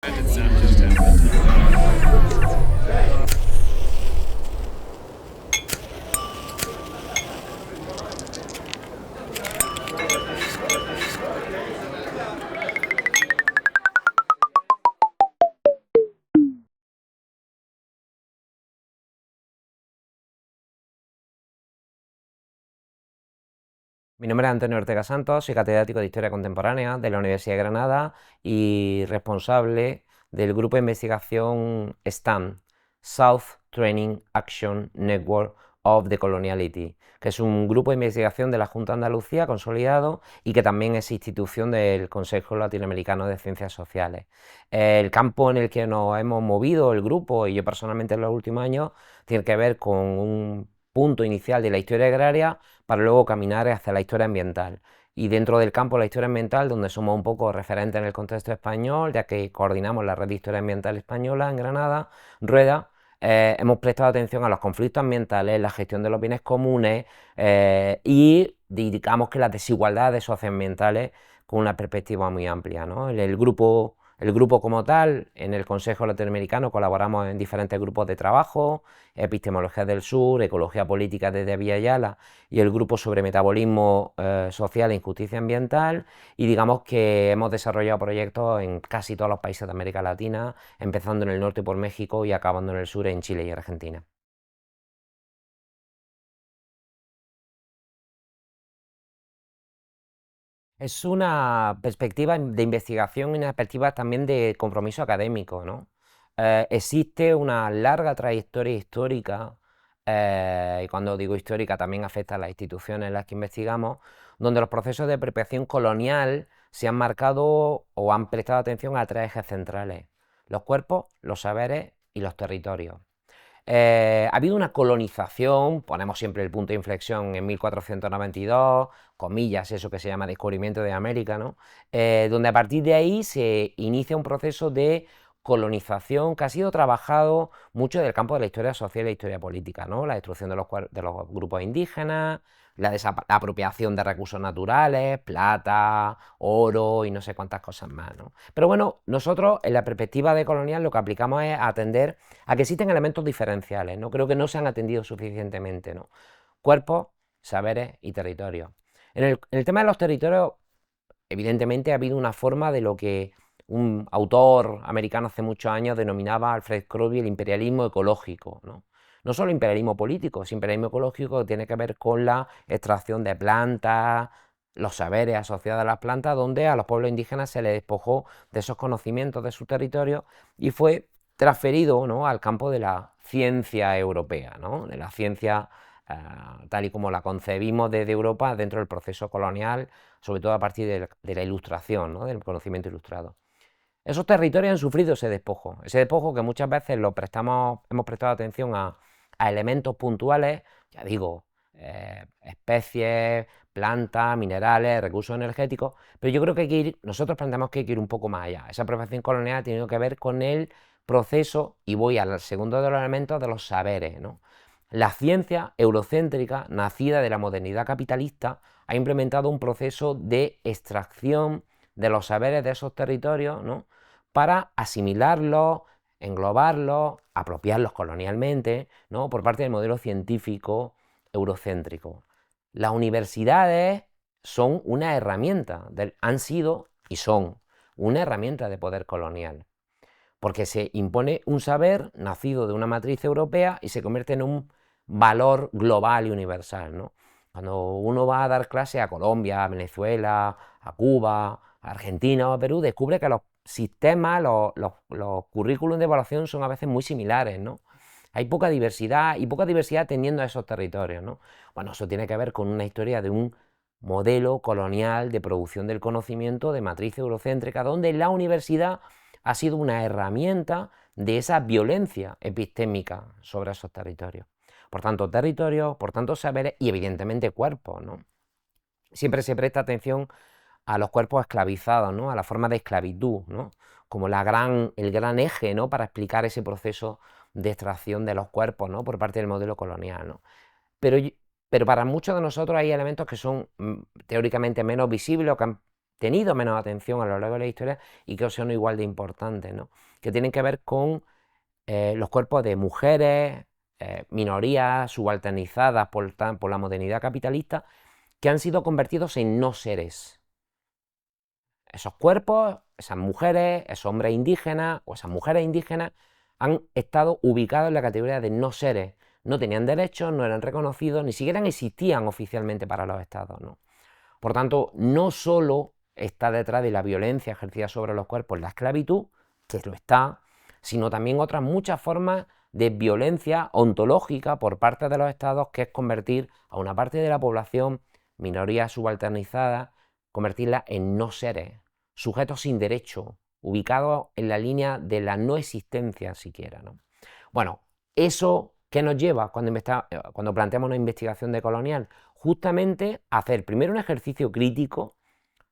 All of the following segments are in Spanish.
Mi nombre es Antonio Ortega Santos, soy catedrático de Historia Contemporánea de la Universidad de Granada y responsable del grupo de investigación STAN, South Training Action Network of the Coloniality, que es un grupo de investigación de la Junta de Andalucía consolidado y que también es institución del Consejo Latinoamericano de Ciencias Sociales. El campo en el que nos hemos movido, el grupo y yo personalmente en los últimos años, tiene que ver con un punto inicial de la historia agraria para luego caminar hacia la historia ambiental. Y dentro del campo de la historia ambiental, donde somos un poco referentes en el contexto español, ya que coordinamos la Red de Historia Ambiental Española en Granada, Rueda, hemos prestado atención a los conflictos ambientales, la gestión de los bienes comunes y digamos que las desigualdades socioambientales con una perspectiva muy amplia, ¿no? El grupo como tal, en el Consejo Latinoamericano colaboramos en diferentes grupos de trabajo, Epistemología del Sur, Ecología Política desde Villa Ayala y el grupo sobre metabolismo social e injusticia ambiental, y digamos que hemos desarrollado proyectos en casi todos los países de América Latina, empezando en el norte por México y acabando en el sur en Chile y Argentina. Es una perspectiva de investigación y una perspectiva también de compromiso académico, ¿no? Existe una larga trayectoria histórica, y cuando digo histórica también afecta a las instituciones en las que investigamos, donde los procesos de apropiación colonial se han marcado o han prestado atención a tres ejes centrales: los cuerpos, los saberes y los territorios. Ha habido una colonización, ponemos siempre el punto de inflexión en 1492, comillas, eso que se llama descubrimiento de América, ¿no? Donde a partir de ahí se inicia un proceso de colonización que ha sido trabajado mucho del campo de la historia social y la historia política, ¿no? La destrucción de los grupos indígenas, la apropiación de recursos naturales, plata, oro y no sé cuántas cosas más, ¿no? Pero bueno, nosotros en la perspectiva de colonial lo que aplicamos es atender a que existen elementos diferenciales, ¿no? Creo que no se han atendido suficientemente, ¿no? Cuerpos, saberes y territorios. En el tema de los territorios, evidentemente ha habido una forma de lo que un autor americano hace muchos años denominaba, Alfred Crosby, el imperialismo ecológico, ¿no? No solo imperialismo político, es imperialismo ecológico que tiene que ver con la extracción de plantas, los saberes asociados a las plantas, donde a los pueblos indígenas se les despojó de esos conocimientos de su territorio y fue transferido, ¿no?, al campo de la ciencia europea, ¿no?, de la ciencia tal y como la concebimos desde Europa dentro del proceso colonial, sobre todo a partir de la ilustración, ¿no?, del conocimiento ilustrado. Esos territorios han sufrido ese despojo que muchas veces hemos prestado atención a elementos puntuales, ya digo, especies, plantas, minerales, recursos energéticos, pero yo creo que nosotros planteamos que hay que ir un poco más allá. Esa apropiación colonial ha tenido que ver con el proceso, y voy al segundo de los elementos, de los saberes, ¿no? La ciencia eurocéntrica, nacida de la modernidad capitalista, ha implementado un proceso de extracción de los saberes de esos territorios, ¿no?, para asimilarlos, englobarlos, apropiarlos colonialmente, ¿no?, por parte del modelo científico eurocéntrico. Las universidades son una herramienta, han sido y son una herramienta de poder colonial, porque se impone un saber nacido de una matriz europea y se convierte en un valor global y universal, ¿no? Cuando uno va a dar clase a Colombia, a Venezuela, a Cuba, a Argentina o a Perú, descubre que los sistemas, los currículums de evaluación son a veces muy similares, ¿no? Hay poca diversidad y poca diversidad atendiendo a esos territorios, ¿no? Bueno, eso tiene que ver con una historia de un modelo colonial de producción del conocimiento de matriz eurocéntrica, donde la universidad ha sido una herramienta de esa violencia epistémica sobre esos territorios. Por tanto, territorios, por tanto, saberes y evidentemente cuerpos, ¿no? Siempre se presta atención a los cuerpos esclavizados, ¿no?, a la forma de esclavitud, ¿no?, como el gran eje, ¿no?, para explicar ese proceso de extracción de los cuerpos, ¿no?, por parte del modelo colonial, ¿no? Pero, pero para muchos de nosotros hay elementos que son teóricamente menos visibles o que han tenido menos atención a lo largo de la historia y que son igual de importantes, ¿no? Que tienen que ver con los cuerpos de mujeres, minorías subalternizadas por la modernidad capitalista, que han sido convertidos en no seres. Esos cuerpos, esas mujeres, esos hombres indígenas o esas mujeres indígenas han estado ubicados en la categoría de no seres. No tenían derechos, no eran reconocidos, ni siquiera existían oficialmente para los estados, ¿no? Por tanto, no solo está detrás de la violencia ejercida sobre los cuerpos la esclavitud, que lo está, sino también otras muchas formas de violencia ontológica por parte de los estados, que es convertir a una parte de la población, minoría subalternizada, convertirla en no seres, sujetos sin derecho, ubicados en la línea de la no existencia siquiera, ¿no? Bueno, eso, ¿qué nos lleva cuando planteamos una investigación decolonial? Justamente a hacer primero un ejercicio crítico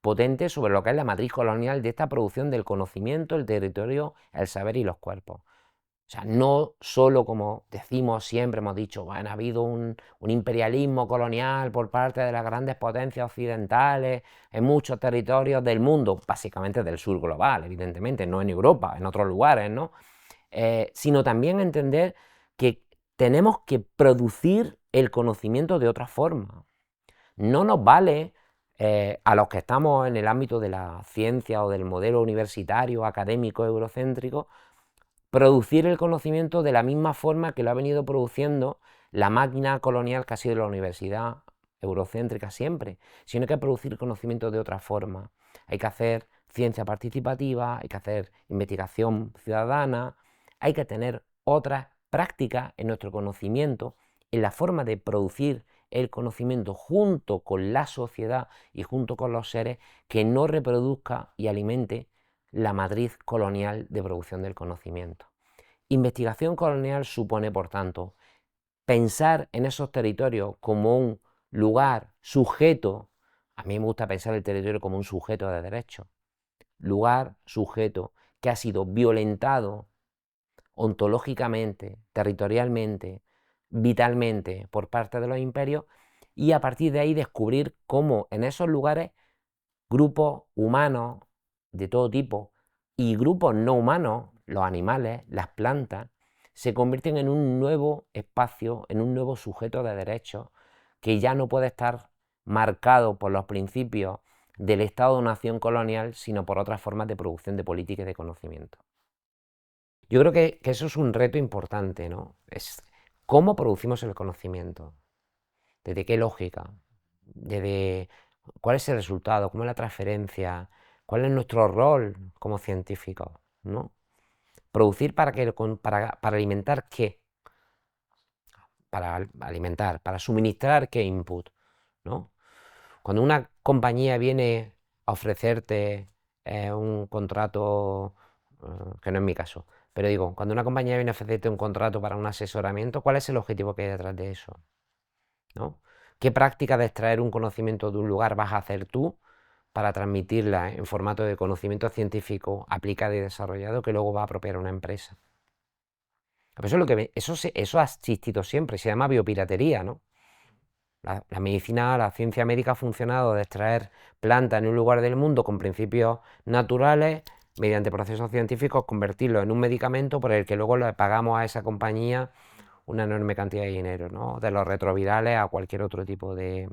potente sobre lo que es la matriz colonial de esta producción del conocimiento, el territorio, el saber y los cuerpos. O sea, no solo, como decimos siempre, hemos dicho, bueno, ha habido un imperialismo colonial por parte de las grandes potencias occidentales en muchos territorios del mundo, básicamente del sur global, evidentemente, no en Europa, en otros lugares, ¿no? Sino también entender que tenemos que producir el conocimiento de otra forma. No nos vale a los que estamos en el ámbito de la ciencia o del modelo universitario, académico, eurocéntrico, producir el conocimiento de la misma forma que lo ha venido produciendo la máquina colonial que ha sido la universidad eurocéntrica siempre, sino que producir conocimiento de otra forma. Hay que hacer ciencia participativa, hay que hacer investigación ciudadana, hay que tener otras prácticas en nuestro conocimiento, en la forma de producir el conocimiento junto con la sociedad y junto con los seres, que no reproduzca y alimente la matriz colonial de producción del conocimiento. Investigación colonial supone, por tanto, pensar en esos territorios como un lugar sujeto. A mí me gusta pensar el territorio como un sujeto de derecho, lugar sujeto que ha sido violentado ontológicamente, territorialmente, vitalmente por parte de los imperios, y a partir de ahí descubrir cómo en esos lugares grupos humanos de todo tipo y grupos no humanos, los animales, las plantas, se convierten en un nuevo espacio, en un nuevo sujeto de derechos que ya no puede estar marcado por los principios del Estado-nación colonial, sino por otras formas de producción de política y de conocimiento. Yo creo que eso es un reto importante, ¿no? Es cómo producimos el conocimiento, desde qué lógica, desde cuál es el resultado, cómo es la transferencia, cuál es nuestro rol como científicos, ¿no? Producir para alimentar qué, para alimentar, para suministrar qué input, ¿no? Cuando una compañía viene a ofrecerte un contrato, que no es mi caso, pero digo, cuando una compañía viene a ofrecerte un contrato para un asesoramiento, ¿cuál es el objetivo que hay detrás de eso? ¿No? ¿Qué práctica de extraer un conocimiento de un lugar vas a hacer tú para transmitirla en formato de conocimiento científico aplicado y desarrollado que luego va a apropiar una empresa? Eso ha existido siempre, se llama biopiratería, ¿no? La medicina, la ciencia médica ha funcionado de extraer plantas en un lugar del mundo con principios naturales, mediante procesos científicos, convertirlo en un medicamento por el que luego le pagamos a esa compañía una enorme cantidad de dinero, ¿no? De los retrovirales a cualquier otro tipo de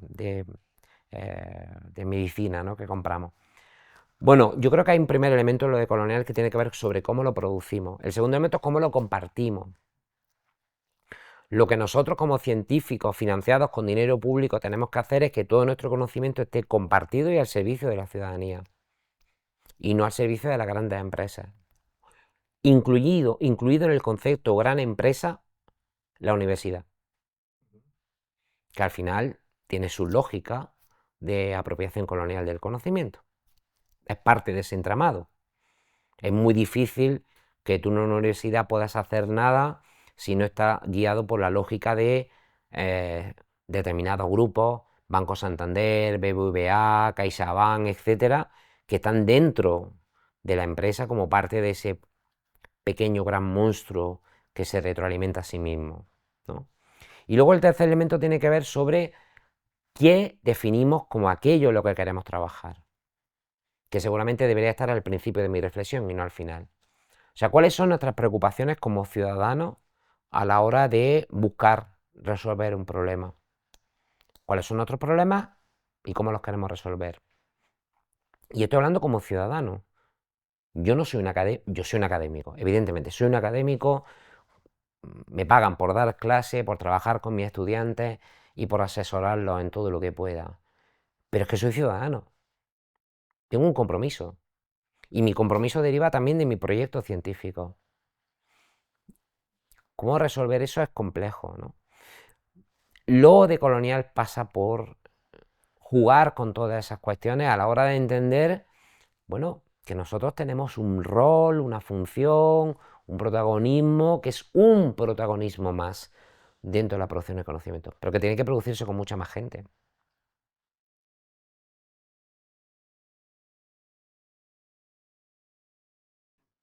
medicina, ¿no?, que compramos. Bueno, yo creo que hay un primer elemento en lo de colonial que tiene que ver sobre cómo lo producimos. El segundo elemento es cómo lo compartimos. Lo que nosotros como científicos financiados con dinero público tenemos que hacer es que todo nuestro conocimiento esté compartido y al servicio de la ciudadanía, y no al servicio de las grandes empresas. Incluido en el concepto gran empresa, la universidad, que al final tiene su lógica de apropiación colonial del conocimiento. Es parte de ese entramado. Es muy difícil que tú en una universidad puedas hacer nada si no está guiado por la lógica de determinados grupos, Banco Santander, BBVA, CaixaBank, etcétera, que están dentro de la empresa como parte de ese pequeño gran monstruo que se retroalimenta a sí mismo, ¿no? Y luego el tercer elemento tiene que ver sobre qué definimos como aquello en lo que queremos trabajar. que seguramente debería estar al principio de mi reflexión y no al final. O sea, ¿cuáles son nuestras preocupaciones como ciudadanos a la hora de buscar resolver un problema? ¿Cuáles son nuestros problemas y cómo los queremos resolver? Y estoy hablando como ciudadano. Yo no soy yo soy un académico, evidentemente, soy un académico, me pagan por dar clase, por trabajar con mis estudiantes y por asesorarlos en todo lo que pueda. Pero es que soy ciudadano, tengo un compromiso. Y mi compromiso deriva también de mi proyecto científico. ¿Cómo resolver eso? Es complejo, ¿no? Lo decolonial pasa por jugar con todas esas cuestiones a la hora de entender, bueno, que nosotros tenemos un rol, una función, un protagonismo, que es un protagonismo más dentro de la producción de conocimiento, pero que tiene que producirse con mucha más gente.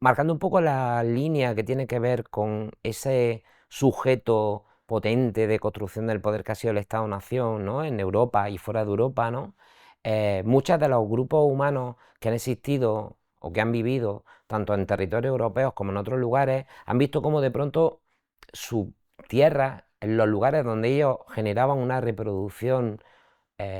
Marcando un poco la línea que tiene que ver con ese sujeto potente de construcción del poder que ha sido el Estado-Nación, ¿no? En Europa y fuera de Europa, ¿no? Muchos de los grupos humanos que han existido o que han vivido, tanto en territorios europeos como en otros lugares, han visto cómo de pronto su tierra, en los lugares donde ellos generaban una reproducción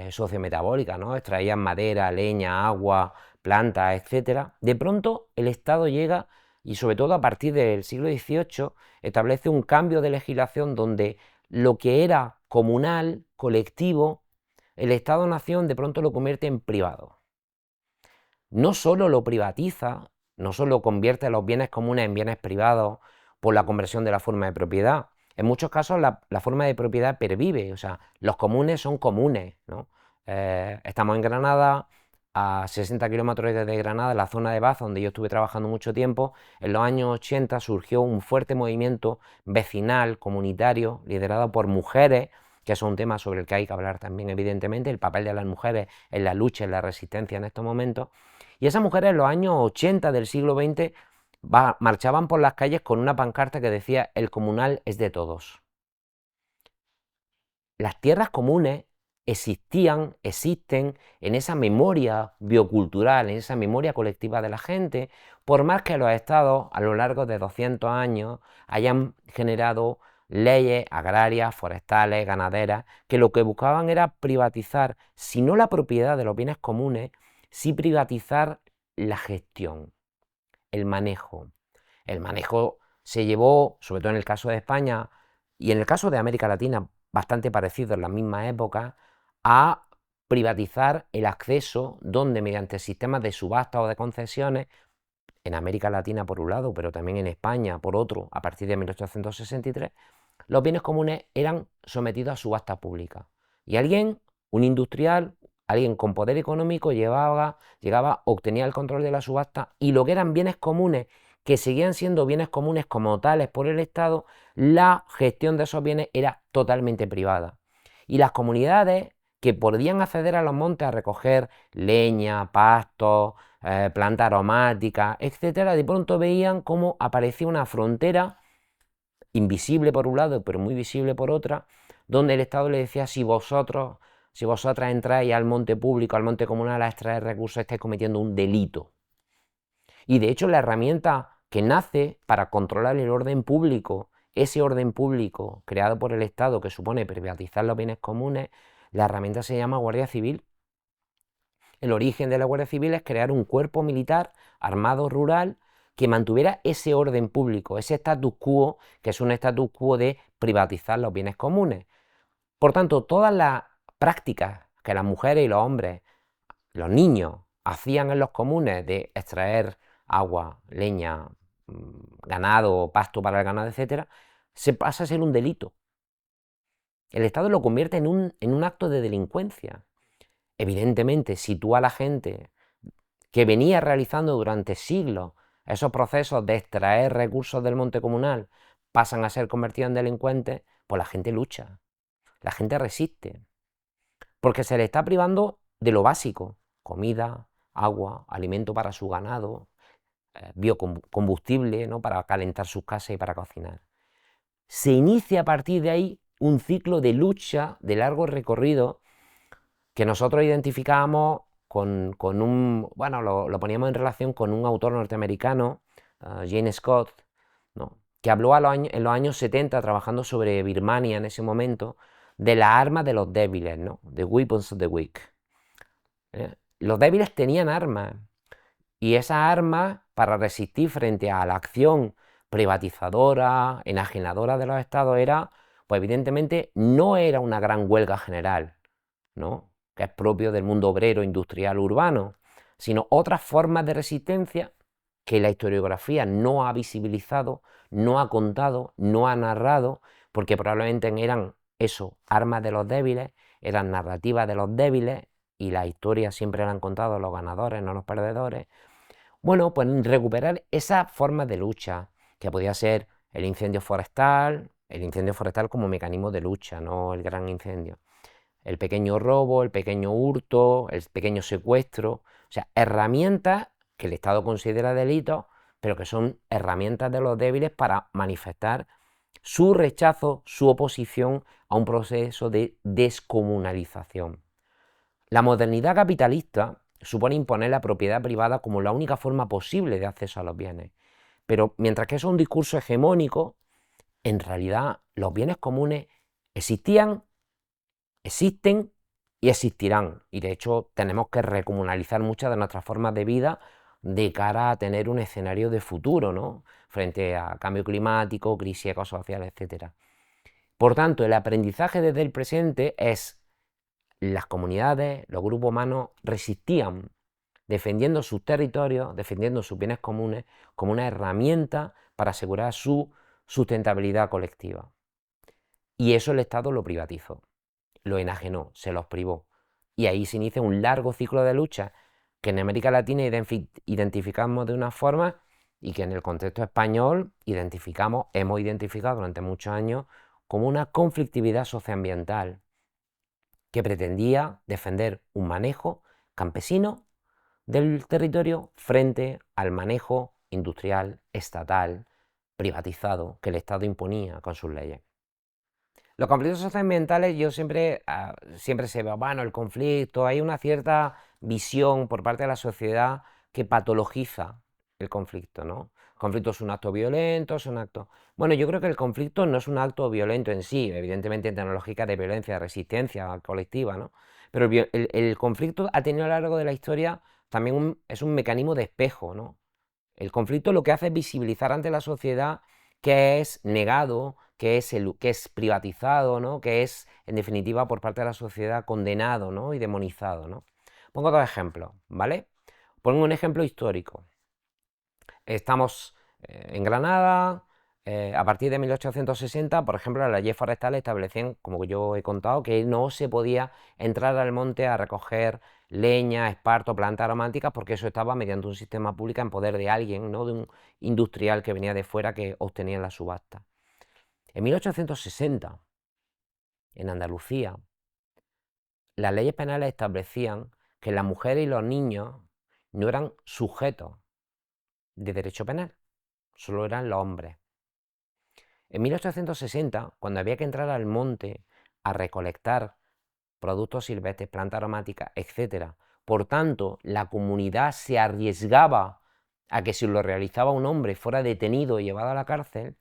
sociometabólica, ¿no? Extraían madera, leña, agua, plantas, etcétera. De pronto el Estado llega y sobre todo a partir del siglo XVIII establece un cambio de legislación donde lo que era comunal, colectivo, el Estado-nación de pronto lo convierte en privado. No solo lo privatiza, no solo convierte los bienes comunes en bienes privados por la conversión de la forma de propiedad. En muchos casos la forma de propiedad pervive, o sea, los comunes son comunes, ¿no? Estamos en Granada, a 60 kilómetros de Granada, en la zona de Baza, donde yo estuve trabajando mucho tiempo. En los años 80 surgió un fuerte movimiento vecinal, comunitario, liderado por mujeres, que es un tema sobre el que hay que hablar también, evidentemente, el papel de las mujeres en la lucha, en la resistencia en estos momentos. Y esas mujeres en los años 80 del siglo XX marchaban por las calles con una pancarta que decía: el comunal es de todos. Las tierras comunes existían, existen en esa memoria biocultural, en esa memoria colectiva de la gente, por más que los estados a lo largo de 200 años hayan generado leyes agrarias, forestales, ganaderas, que lo que buscaban era privatizar, si no la propiedad de los bienes comunes, sí privatizar la gestión, el manejo. El manejo se llevó, sobre todo en el caso de España y en el caso de América Latina, bastante parecido en la misma época, a privatizar el acceso donde mediante sistemas de subasta o de concesiones, en América Latina por un lado, pero también en España por otro, a partir de 1863, los bienes comunes eran sometidos a subasta pública. Y alguien, un industrial, alguien con poder económico, llegaba, obtenía el control de la subasta y lo que eran bienes comunes, que seguían siendo bienes comunes como tales por el Estado, la gestión de esos bienes era totalmente privada. Y las comunidades que podían acceder a los montes a recoger leña, pastos, plantas aromáticas, etcétera, de pronto veían cómo aparecía una frontera invisible por un lado, pero muy visible por otra, donde el Estado le decía: si vosotras entráis al monte público, al monte comunal a extraer recursos, estáis cometiendo un delito. Y de hecho la herramienta que nace para controlar el orden público, ese orden público creado por el Estado que supone privatizar los bienes comunes, la herramienta se llama Guardia Civil. El origen de la Guardia Civil es crear un cuerpo militar armado rural que mantuviera ese orden público, ese status quo, que es un status quo de privatizar los bienes comunes. Por tanto, todas las prácticas que las mujeres y los hombres, los niños, hacían en los comunes de extraer agua, leña, ganado, pasto para el ganado, etcétera, se pasa a ser un delito. El Estado lo convierte en un acto de delincuencia. Evidentemente, si tú a la gente que venía realizando durante siglos esos procesos de extraer recursos del monte comunal pasan a ser convertidos en delincuentes, pues la gente lucha, la gente resiste, porque se le está privando de lo básico: comida, agua, alimento para su ganado, biocombustible, ¿no?, para calentar sus casas y para cocinar. Se inicia a partir de ahí un ciclo de lucha de largo recorrido que nosotros identificábamos bueno, lo poníamos en relación con un autor norteamericano, Jane Scott, ¿no?, que habló en los años 70, trabajando sobre Birmania en ese momento, de las armas de los débiles, ¿no?, The Weapons of the Weak. Los débiles tenían armas, y esas armas, para resistir frente a la acción privatizadora, enajenadora de los estados, pues evidentemente no era una gran huelga general, ¿no?, que es propio del mundo obrero, industrial, urbano, sino otras formas de resistencia que la historiografía no ha visibilizado, no ha contado, no ha narrado, porque probablemente eran eso, armas de los débiles, eran narrativas de los débiles, y las historias siempre la han contado los ganadores, no los perdedores. Bueno, pues recuperar esas formas de lucha, que podía ser el incendio forestal como mecanismo de lucha, no el gran incendio, el pequeño robo, el pequeño hurto, el pequeño secuestro, o sea, herramientas que el Estado considera delitos, pero que son herramientas de los débiles para manifestar su rechazo, su oposición a un proceso de descomunalización. La modernidad capitalista supone imponer la propiedad privada como la única forma posible de acceso a los bienes, pero mientras que eso es un discurso hegemónico, en realidad los bienes comunes existían, existen y existirán, y de hecho tenemos que recomunalizar muchas de nuestras formas de vida de cara a tener un escenario de futuro, ¿no?, frente a cambio climático, crisis ecosocial, etc. Por tanto, el aprendizaje desde el presente es: las comunidades, los grupos humanos resistían, defendiendo sus territorios, defendiendo sus bienes comunes como una herramienta para asegurar su sustentabilidad colectiva. Y eso el Estado lo privatizó, lo enajenó, se los privó. Y ahí se inicia un largo ciclo de lucha que en América Latina identificamos de una forma, y que en el contexto español hemos identificado durante muchos años como una conflictividad socioambiental que pretendía defender un manejo campesino del territorio frente al manejo industrial, estatal, privatizado, que el Estado imponía con sus leyes. Los conflictos socioambientales, yo siempre se ve, bueno, el conflicto, hay una cierta visión por parte de la sociedad que patologiza el conflicto, ¿no? El conflicto es un acto violento, es un acto... Bueno, yo creo que el conflicto no es un acto violento en sí, evidentemente en tecnológica de violencia, de resistencia colectiva, ¿no? Pero el conflicto ha tenido a lo largo de la historia también es un mecanismo de espejo, ¿no? El conflicto lo que hace es visibilizar ante la sociedad que es negado, que es privatizado, ¿no?, que es, en definitiva, por parte de la sociedad condenado, ¿no?, y demonizado, ¿no? Pongo dos ejemplos, ¿vale? Pongo un ejemplo histórico. Estamos en Granada, a partir de 1860, por ejemplo, las leyes forestales establecían, como yo he contado, que no se podía entrar al monte a recoger leña, esparto, plantas aromáticas, porque eso estaba mediante un sistema público en poder de alguien, no de un industrial que venía de fuera que obtenía la subasta. En 1860, en Andalucía, las leyes penales establecían que las mujeres y los niños no eran sujetos de derecho penal, solo eran los hombres. En 1860, cuando había que entrar al monte a recolectar productos silvestres, plantas aromáticas, etc., por tanto, la comunidad se arriesgaba a que si lo realizaba un hombre fuera detenido y llevado a la cárcel,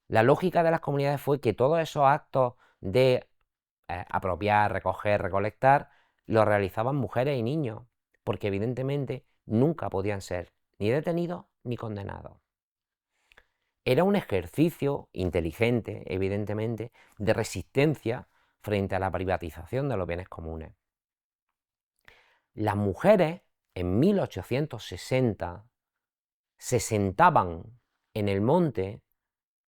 la lógica de las comunidades fue que todos esos actos de apropiar, recoger, recolectar, los realizaban mujeres y niños, porque evidentemente nunca podían ser ni detenidos ni condenados. Era un ejercicio inteligente, evidentemente, de resistencia frente a la privatización de los bienes comunes. Las mujeres en 1860 se sentaban en el monte,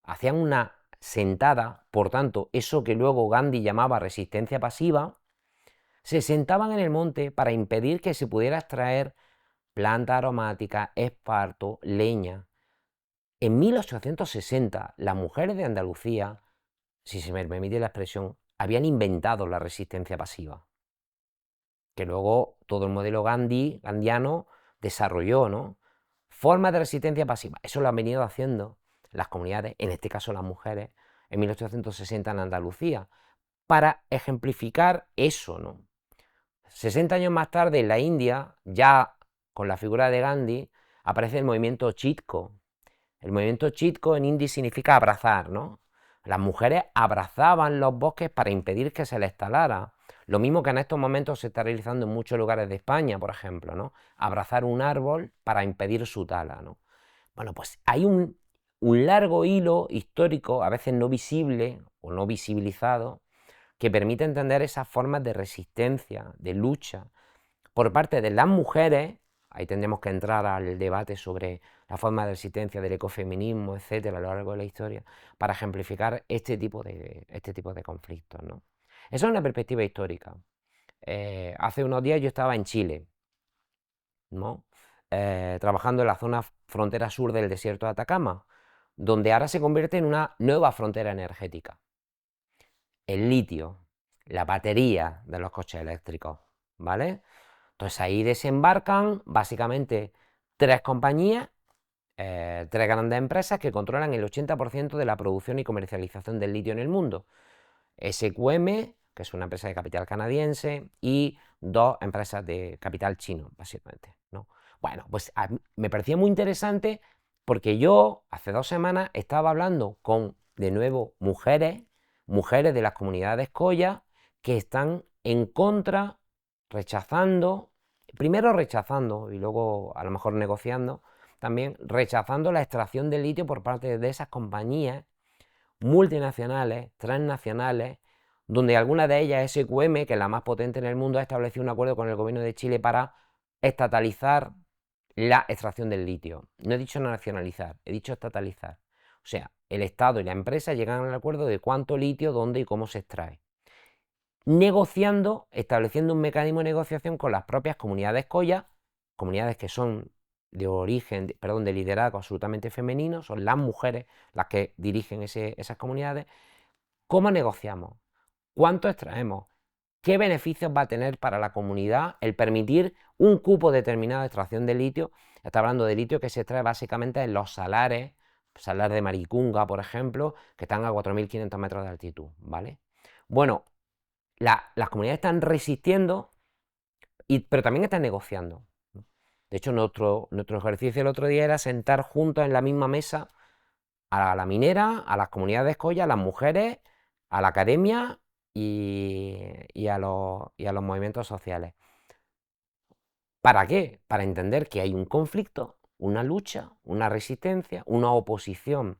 hacían una sentada, por tanto, eso que luego Gandhi llamaba resistencia pasiva, se sentaban en el monte para impedir que se pudiera extraer planta aromática, esparto, leña. En 1860, las mujeres de Andalucía, si se me permite la expresión, habían inventado la resistencia pasiva, que luego todo el modelo gandiano desarrolló, ¿no? Formas de resistencia pasiva. Eso lo han venido haciendo las comunidades, en este caso las mujeres, en 1860 en Andalucía, para ejemplificar eso, ¿no? 60 años más tarde, en la India, ya con la figura de Gandhi, aparece el movimiento Chitko. El movimiento Chitko en hindi significa abrazar, ¿no? Las mujeres abrazaban los bosques para impedir que se les talara. Lo mismo que en estos momentos se está realizando en muchos lugares de España, por ejemplo, ¿no? Abrazar un árbol para impedir su tala, ¿no? Bueno, pues hay un largo hilo histórico, a veces no visible o no visibilizado, que permite entender esas formas de resistencia, de lucha, por parte de las mujeres. Ahí tendremos que entrar al debate sobre la forma de resistencia del ecofeminismo, etcétera, a lo largo de la historia, para ejemplificar este tipo de conflictos, ¿no? Eso es una perspectiva histórica. Hace unos días yo estaba en Chile, ¿no? Trabajando en la zona frontera sur del desierto de Atacama, donde ahora se convierte en una nueva frontera energética. El litio, la batería de los coches eléctricos, ¿vale? Entonces ahí desembarcan básicamente tres compañías, tres grandes empresas que controlan el 80% de la producción y comercialización del litio en el mundo. SQM, que es una empresa de capital canadiense, y dos empresas de capital chino, básicamente, ¿no? Bueno, pues me parecía muy interesante porque yo hace 2 semanas estaba hablando con, de nuevo, mujeres de las comunidades Colla que están en contra, rechazando, primero rechazando y luego a lo mejor negociando, también rechazando la extracción del litio por parte de esas compañías multinacionales, transnacionales, donde alguna de ellas, SQM, que es la más potente en el mundo, ha establecido un acuerdo con el gobierno de Chile para estatalizar la extracción del litio. No he dicho nacionalizar, he dicho estatalizar. O sea, el Estado y la empresa llegan al acuerdo de cuánto litio, dónde y cómo se extrae. Negociando, estableciendo un mecanismo de negociación con las propias comunidades Colla, comunidades que son de origen, de liderazgo absolutamente femenino, son las mujeres las que dirigen esas comunidades. ¿Cómo negociamos? ¿Cuánto extraemos? ¿Qué beneficios va a tener para la comunidad el permitir un cupo determinado de extracción de litio? Está hablando de litio que se extrae básicamente en los salares de Maricunga, por ejemplo, que están a 4.500 metros de altitud, ¿vale? Bueno, las comunidades están resistiendo, pero también están negociando. De hecho, nuestro ejercicio el otro día era sentar juntos en la misma mesa a la minera, a las comunidades Colla, a las mujeres, a la academia y a los movimientos sociales. ¿Para qué? Para entender que hay un conflicto, una lucha, una resistencia, una oposición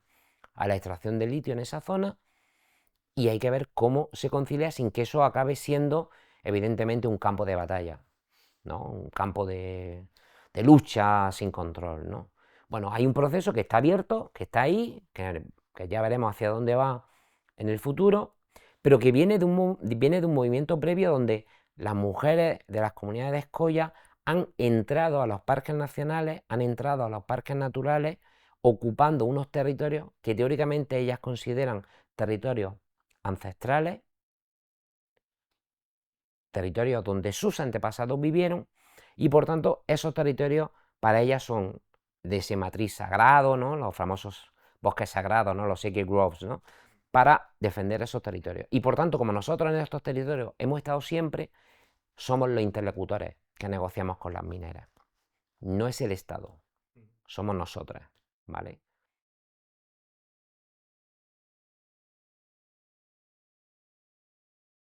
a la extracción de litio en esa zona, y hay que ver cómo se concilia sin que eso acabe siendo, evidentemente, un campo de batalla, ¿no? Un campo de lucha sin control, ¿no? Bueno, hay un proceso que está abierto, que está ahí, que ya veremos hacia dónde va en el futuro, pero que viene de un movimiento previo donde las mujeres de las comunidades Colla han entrado a los parques nacionales, han entrado a los parques naturales, ocupando unos territorios que teóricamente ellas consideran territorios ancestrales, territorios donde sus antepasados vivieron, y por tanto esos territorios para ellas son de ese matriz sagrado, ¿no? Los famosos bosques sagrados, ¿no? Los sacred groves, ¿no? Para defender esos territorios. Y por tanto, como nosotros en estos territorios hemos estado siempre, somos los interlocutores que negociamos con las mineras. No es el Estado, somos nosotras, ¿vale?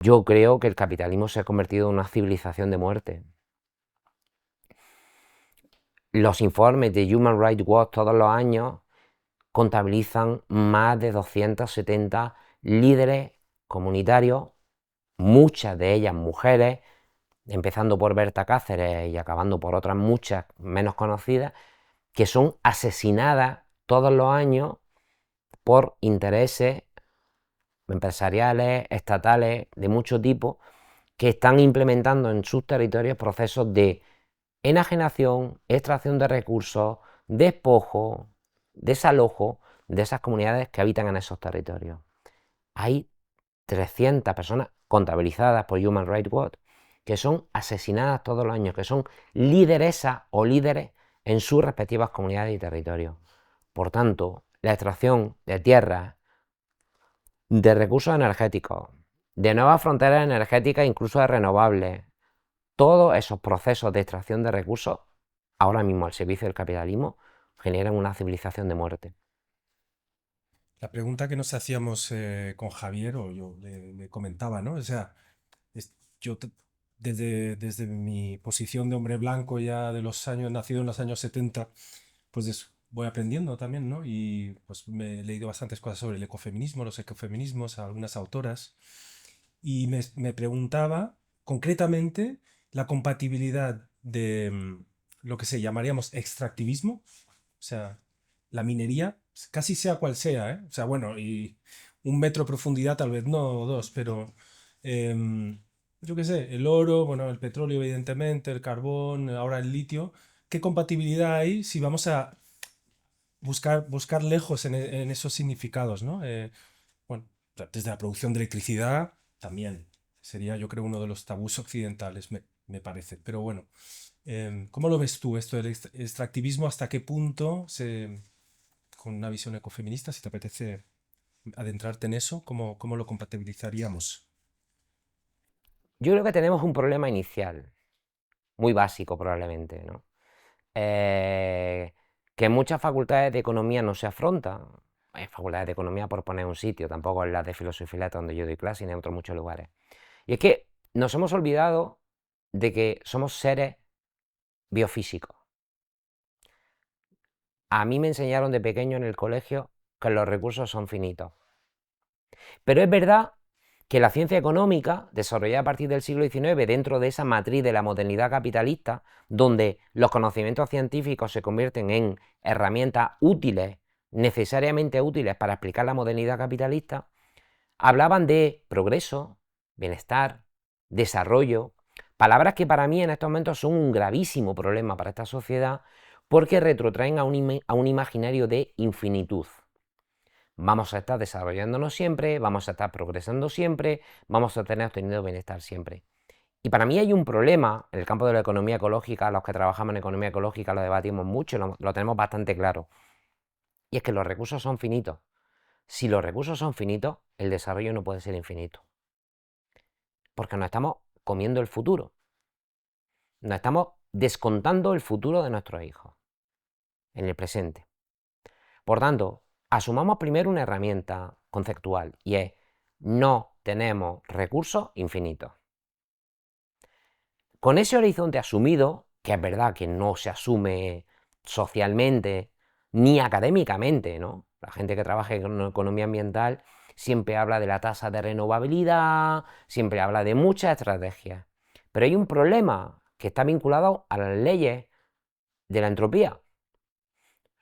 Yo creo que el capitalismo se ha convertido en una civilización de muerte. Los informes de Human Rights Watch todos los años contabilizan más de 270 líderes comunitarios, muchas de ellas mujeres, empezando por Berta Cáceres y acabando por otras muchas menos conocidas, que son asesinadas todos los años por intereses empresariales, estatales, de mucho tipo, que están implementando en sus territorios procesos de enajenación, extracción de recursos, despojo, desalojo de esas comunidades que habitan en esos territorios. Hay 300 personas contabilizadas por Human Rights Watch que son asesinadas todos los años, que son lideresas o líderes en sus respectivas comunidades y territorios. Por tanto, la extracción de tierras, de recursos energéticos, de nuevas fronteras energéticas, incluso de renovables, todos esos procesos de extracción de recursos, ahora mismo al servicio del capitalismo, generan una civilización de muerte. La pregunta que nos hacíamos con Javier, o yo le comentaba, ¿no? O sea, es- yo desde mi posición de hombre blanco ya de los años, nacido en los años 70, pues voy aprendiendo también, ¿no? Y pues me he leído bastantes cosas sobre el ecofeminismo, los ecofeminismos, algunas autoras, y me preguntaba concretamente la compatibilidad de lo que se llamaríamos extractivismo, o sea, la minería, casi sea cual sea, ¿eh? O sea, bueno, y 1 metro de profundidad tal vez no, o 2, pero em, yo qué sé, el oro, bueno, el petróleo evidentemente, el carbón, ahora el litio, ¿qué compatibilidad hay si vamos a buscar lejos en esos significados, ¿no? Bueno, desde la producción de electricidad también sería, yo creo, uno de los tabús occidentales, me parece. Pero bueno, ¿cómo lo ves tú esto del extractivismo? ¿Hasta qué punto con una visión ecofeminista, si te apetece adentrarte en eso, cómo lo compatibilizaríamos? Yo creo que tenemos un problema inicial, muy básico probablemente, ¿no? Eh, que en muchas facultades de economía no se afronta. Hay facultades de economía por poner un sitio, tampoco en las de filosofía y letras donde yo doy clase, ni en otros muchos lugares. Y es que nos hemos olvidado de que somos seres biofísicos. A mí me enseñaron de pequeño en el colegio que los recursos son finitos. Pero es verdad que la ciencia económica, desarrollada a partir del siglo XIX dentro de esa matriz de la modernidad capitalista, donde los conocimientos científicos se convierten en herramientas útiles, necesariamente útiles para explicar la modernidad capitalista, hablaban de progreso, bienestar, desarrollo, palabras que para mí en estos momentos son un gravísimo problema para esta sociedad porque retrotraen a un imaginario de infinitud. Vamos a estar desarrollándonos siempre, vamos a estar progresando siempre, vamos a tener obtenido bienestar siempre. Y para mí hay un problema en el campo de la economía ecológica, los que trabajamos en economía ecológica lo debatimos mucho, lo tenemos bastante claro, y es que los recursos son finitos. Si los recursos son finitos, el desarrollo no puede ser infinito, porque nos estamos comiendo el futuro, nos estamos descontando el futuro de nuestros hijos en el presente. Por tanto, asumamos primero una herramienta conceptual y es: no tenemos recursos infinitos. Con ese horizonte asumido, que es verdad que no se asume socialmente ni académicamente, ¿no? La gente que trabaja en economía ambiental siempre habla de la tasa de renovabilidad, siempre habla de muchas estrategias. Pero hay un problema que está vinculado a las leyes de la entropía,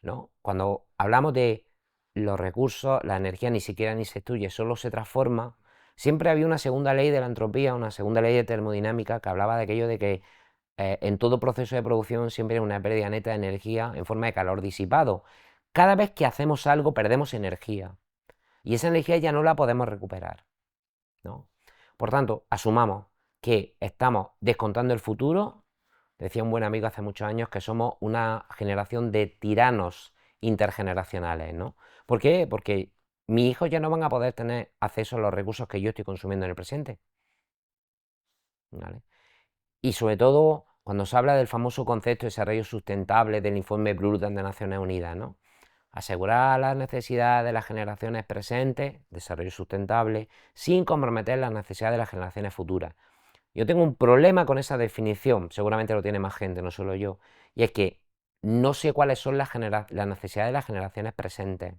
¿no? Cuando hablamos de los recursos, la energía ni siquiera ni se destruye, solo se transforma. Siempre había una segunda ley de la entropía, una segunda ley de termodinámica que hablaba de aquello de que en todo proceso de producción siempre hay una pérdida neta de energía en forma de calor disipado. Cada vez que hacemos algo perdemos energía y esa energía ya no la podemos recuperar, ¿no? Por tanto, asumamos que estamos descontando el futuro. Decía un buen amigo hace muchos años que somos una generación de tiranos intergeneracionales, ¿no? ¿Por qué? Porque mis hijos ya no van a poder tener acceso a los recursos que yo estoy consumiendo en el presente, ¿vale? Y sobre todo, cuando se habla del famoso concepto de desarrollo sustentable del informe Brundtland de Naciones Unidas, ¿no? Asegurar las necesidades de las generaciones presentes, desarrollo sustentable, sin comprometer las necesidades de las generaciones futuras. Yo tengo un problema con esa definición, seguramente lo tiene más gente, no solo yo, y es que no sé cuáles son las necesidades de las generaciones presentes.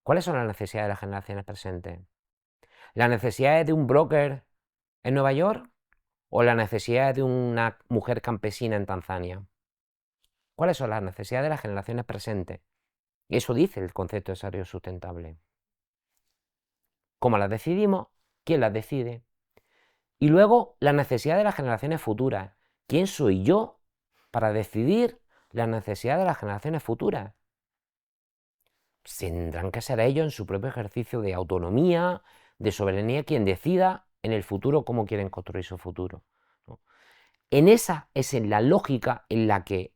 ¿Cuáles son las necesidades de las generaciones presentes? ¿Las necesidades de un broker en Nueva York o las necesidades de una mujer campesina en Tanzania? ¿Cuáles son las necesidades de las generaciones presentes? Y eso dice el concepto de desarrollo sustentable. ¿Cómo las decidimos? ¿Quién las decide? Y luego las necesidades de las generaciones futuras. ¿Quién soy yo para decidir las necesidades de las generaciones futuras? Tendrán que ser ellos en su propio ejercicio de autonomía, de soberanía, quien decida en el futuro cómo quieren construir su futuro, ¿no? En esa es en la lógica en la que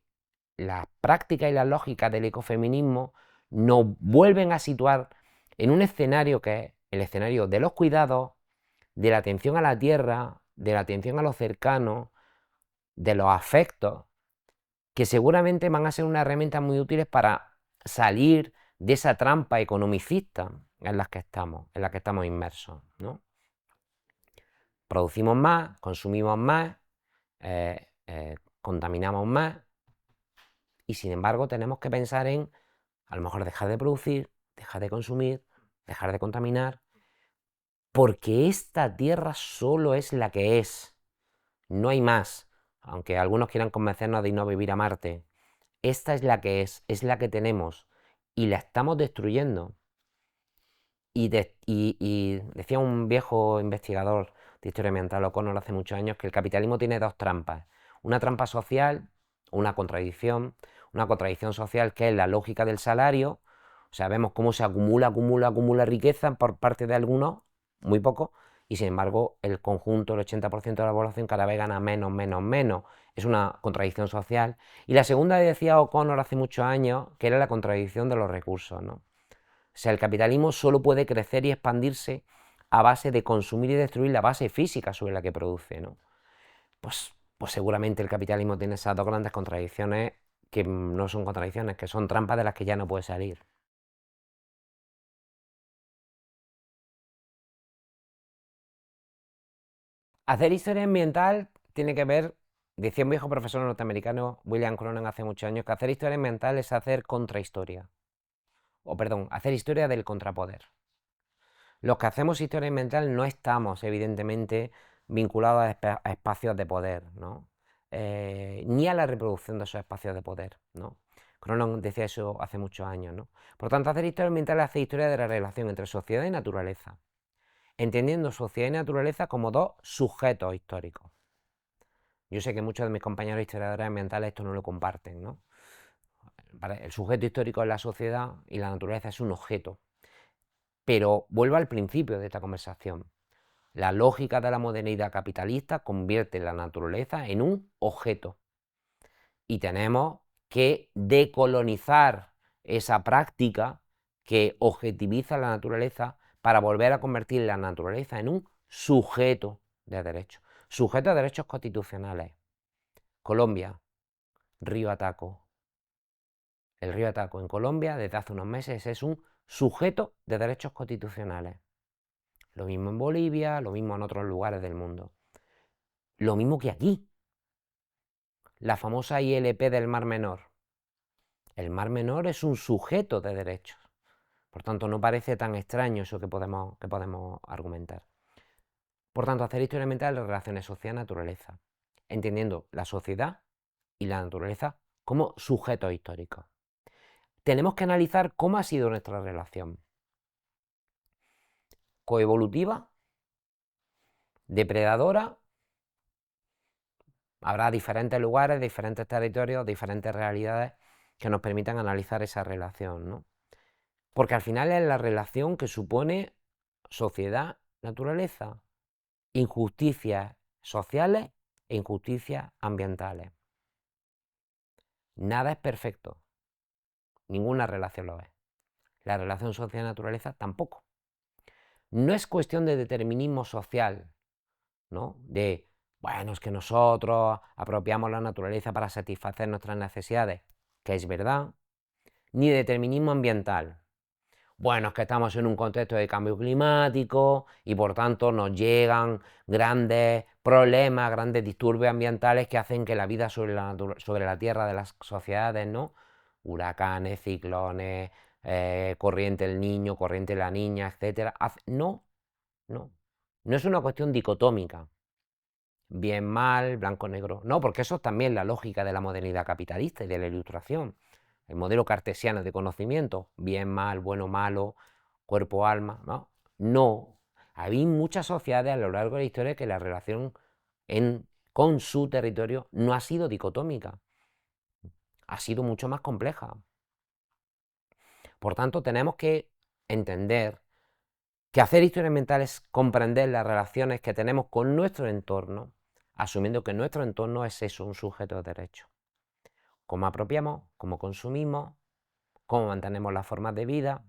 la práctica y la lógica del ecofeminismo nos vuelven a situar en un escenario que es el escenario de los cuidados, de la atención a la tierra, de la atención a lo cercano, de los afectos, que seguramente van a ser unas herramientas muy útiles para salir de esa trampa economicista en la que estamos inmersos, ¿no? Producimos más, consumimos más, contaminamos más, y sin embargo tenemos que pensar en, a lo mejor, dejar de producir, dejar de consumir, dejar de contaminar, porque esta tierra solo es la que es, no hay más. Aunque algunos quieran convencernos de ir no vivir a Marte, esta es la que tenemos, y la estamos destruyendo. Y decía un viejo investigador de historia ambiental, O'Connor, hace muchos años, que el capitalismo tiene dos trampas. Una trampa social, una contradicción social, que es la lógica del salario. O sea, vemos cómo se acumula riqueza por parte de algunos, muy poco, y sin embargo el conjunto, el 80% de la población cada vez gana menos. Es una contradicción social. Y la segunda, decía O'Connor hace muchos años, que era la contradicción de los recursos, ¿no? O sea, el capitalismo solo puede crecer y expandirse a base de consumir y destruir la base física sobre la que produce, ¿no? Pues seguramente el capitalismo tiene esas dos grandes contradicciones, que no son contradicciones, que son trampas de las que ya no puede salir. Hacer historia ambiental tiene que ver, decía un viejo profesor norteamericano, William Cronon, hace muchos años, que hacer historia ambiental es hacer contrahistoria. O perdón, hacer historia del contrapoder. Los que hacemos historia ambiental no estamos, evidentemente, vinculados a espacios de poder, ¿no? Ni a la reproducción de esos espacios de poder, ¿no? Cronon decía eso hace muchos años, ¿no? Por tanto, hacer historia ambiental es hacer historia de la relación entre sociedad y naturaleza, entendiendo sociedad y naturaleza como dos sujetos históricos. Yo sé que muchos de mis compañeros historiadores ambientales esto no lo comparten, ¿no? El sujeto histórico es la sociedad y la naturaleza es un objeto. Pero vuelvo al principio de esta conversación. La lógica de la modernidad capitalista convierte la naturaleza en un objeto. Y tenemos que decolonizar esa práctica que objetiviza la naturaleza para volver a convertir la naturaleza en un sujeto de derechos. Sujeto de derechos constitucionales. Colombia, río Ataco. El río Ataco en Colombia desde hace unos meses es un sujeto de derechos constitucionales. Lo mismo en Bolivia, lo mismo en otros lugares del mundo. Lo mismo que aquí. La famosa ILP del Mar Menor. El Mar Menor es un sujeto de derechos. Por tanto, no parece tan extraño eso que podemos argumentar. Por tanto, hacer historia ambiental de relaciones sociedad-naturaleza, entendiendo la sociedad y la naturaleza como sujetos históricos. Tenemos que analizar cómo ha sido nuestra relación. Coevolutiva, depredadora. Habrá diferentes lugares, diferentes territorios, diferentes realidades que nos permitan analizar esa relación, ¿no? Porque al final es la relación que supone sociedad-naturaleza, injusticias sociales e injusticias ambientales. Nada es perfecto, ninguna relación lo es. La relación sociedad-naturaleza tampoco. No es cuestión de determinismo social, ¿no? De, bueno, es que nosotros apropiamos la naturaleza para satisfacer nuestras necesidades, que es verdad, ni de determinismo ambiental. Bueno, es que estamos en un contexto de cambio climático y por tanto nos llegan grandes problemas, grandes disturbios ambientales que hacen que la vida sobre la Tierra de las sociedades, ¿no? Huracanes, ciclones, corriente el niño, corriente la niña, etc. No, no. No es una cuestión dicotómica. Bien, mal, blanco, negro. No, porque eso es también la lógica de la modernidad capitalista y de la ilustración. El modelo cartesiano de conocimiento, bien, mal, bueno, malo, cuerpo, alma, ¿no? No. Hay muchas sociedades a lo largo de la historia que la relación con su territorio no ha sido dicotómica, ha sido mucho más compleja. Por tanto, tenemos que entender que hacer historia ambiental es comprender las relaciones que tenemos con nuestro entorno, asumiendo que nuestro entorno es eso, un sujeto de derecho. Cómo apropiamos, cómo consumimos, cómo mantenemos las formas de vida.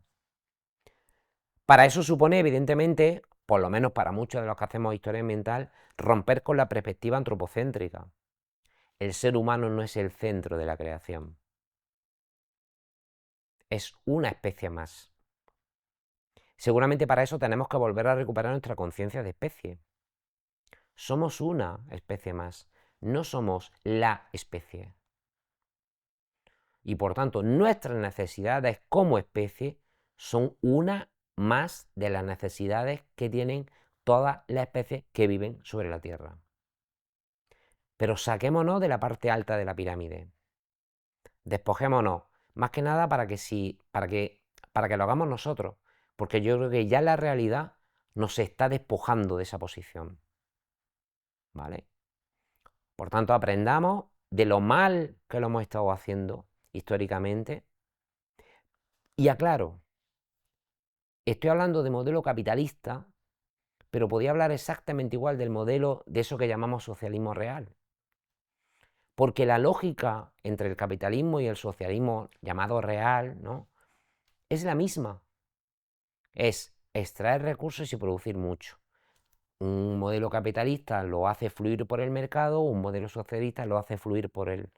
Para eso supone, evidentemente, por lo menos para muchos de los que hacemos historia ambiental, romper con la perspectiva antropocéntrica. El ser humano no es el centro de la creación. Es una especie más. Seguramente para eso tenemos que volver a recuperar nuestra conciencia de especie. Somos una especie más, no somos la especie. Y por tanto, nuestras necesidades como especie son una más de las necesidades que tienen todas las especies que viven sobre la Tierra. Pero saquémonos de la parte alta de la pirámide. Despojémonos, más que nada para que lo hagamos nosotros, porque yo creo que ya la realidad nos está despojando de esa posición. ¿Vale? Por tanto, aprendamos de lo mal que lo hemos estado haciendo históricamente. Y aclaro, estoy hablando de modelo capitalista, pero podía hablar exactamente igual del modelo de eso que llamamos socialismo real. Porque la lógica entre el capitalismo y el socialismo llamado real, ¿no?, es la misma. Es extraer recursos y producir mucho. Un modelo capitalista lo hace fluir por el mercado, un modelo socialista lo hace fluir por el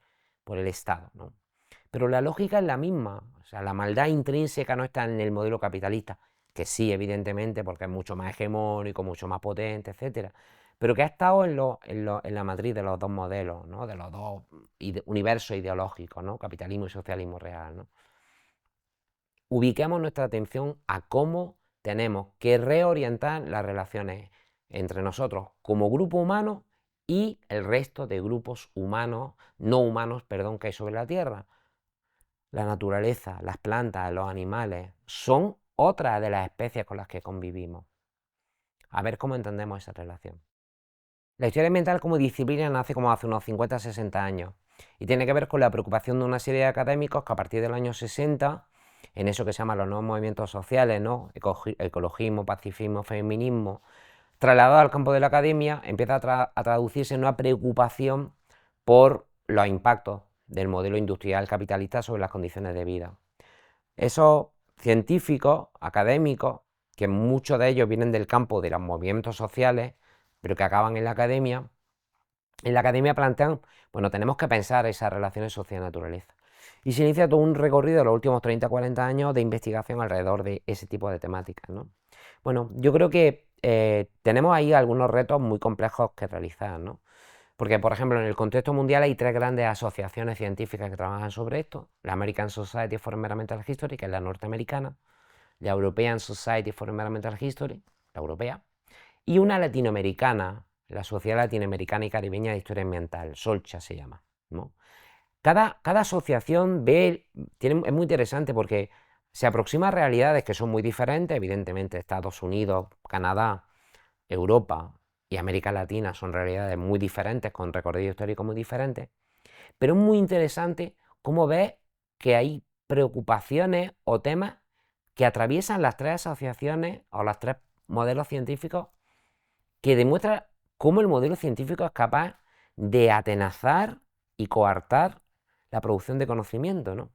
Estado, ¿no? Pero la lógica es la misma. O sea, la maldad intrínseca no está en el modelo capitalista, que sí, evidentemente, porque es mucho más hegemónico, mucho más potente, etcétera, pero que ha estado en la matriz de los dos modelos, ¿no?, de los dos universos ideológicos, ¿no?, capitalismo y socialismo real, ¿no? Ubiquemos nuestra atención a cómo tenemos que reorientar las relaciones entre nosotros como grupo humano y el resto de grupos humanos, no humanos, perdón, que hay sobre la Tierra. La naturaleza, las plantas, los animales, son otras de las especies con las que convivimos. A ver cómo entendemos esa relación. La historia ambiental como disciplina nace como hace unos 50 60 años y tiene que ver con la preocupación de una serie de académicos que a partir del año 60, en eso que se llaman los nuevos movimientos sociales, ¿no?, ecologismo, pacifismo, feminismo, trasladado al campo de la academia, empieza a traducirse en una preocupación por los impactos del modelo industrial capitalista sobre las condiciones de vida. Esos científicos, académicos, que muchos de ellos vienen del campo de los movimientos sociales, pero que acaban en la academia plantean, bueno, tenemos que pensar esas relaciones sociedad-naturaleza. Y se inicia todo un recorrido de los últimos 30-40 años de investigación alrededor de ese tipo de temáticas, ¿no? Bueno, yo creo que tenemos ahí algunos retos muy complejos que realizar, ¿no? Porque, por ejemplo, en el contexto mundial hay tres grandes asociaciones científicas que trabajan sobre esto: la American Society for Environmental History, que es la norteamericana; la European Society for Environmental History, la europea; y una latinoamericana, la Sociedad Latinoamericana y Caribeña de Historia Ambiental, SOLCHA se llama, ¿no? Cada asociación es muy interesante porque se aproxima a realidades que son muy diferentes. Evidentemente, Estados Unidos, Canadá, Europa y América Latina son realidades muy diferentes, con recorrido histórico muy diferentes, pero es muy interesante cómo ves que hay preocupaciones o temas que atraviesan las tres asociaciones o los tres modelos científicos, que demuestran cómo el modelo científico es capaz de atenazar y coartar la producción de conocimiento, ¿no?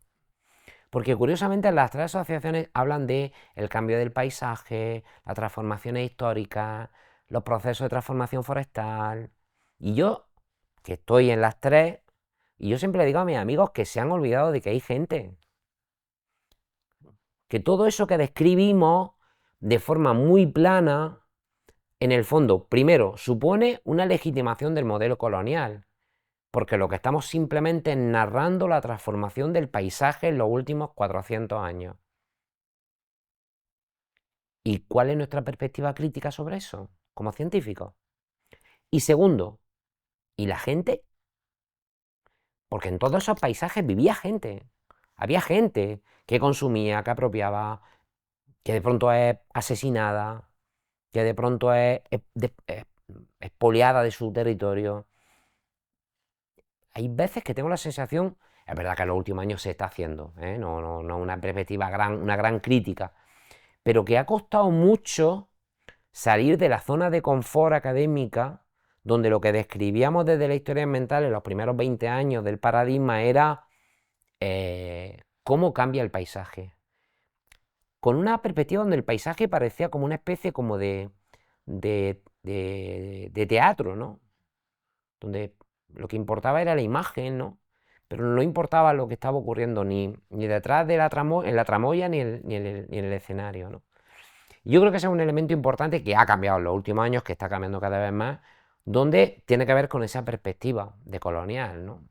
Porque curiosamente las tres asociaciones hablan de el cambio del paisaje, las transformaciones históricas, los procesos de transformación forestal. Y yo, que estoy en las tres, y yo siempre le digo a mis amigos que se han olvidado de que hay gente. Que todo eso que describimos de forma muy plana, en el fondo, primero, supone una legitimación del modelo colonial, porque lo que estamos simplemente es narrando la transformación del paisaje en los últimos 400 años. ¿Y cuál es nuestra perspectiva crítica sobre eso, como científicos? Y segundo, ¿y la gente? Porque en todos esos paisajes vivía gente. Había gente que consumía, que apropiaba, que de pronto es asesinada, que de pronto es expoliada de su territorio. Hay veces que tengo la sensación, es verdad que en los últimos años se está haciendo, no una perspectiva una gran crítica, pero que ha costado mucho salir de la zona de confort académica, donde lo que describíamos desde la historia ambiental en los primeros 20 años del paradigma era cómo cambia el paisaje, con una perspectiva donde el paisaje parecía como una especie como de de teatro, ¿no? Donde lo que importaba era la imagen, ¿no? Pero no importaba lo que estaba ocurriendo ni detrás de en la tramoya ni en el escenario, ¿no? Yo creo que ese es un elemento importante que ha cambiado en los últimos años, que está cambiando cada vez más, donde tiene que ver con esa perspectiva de colonial, ¿no?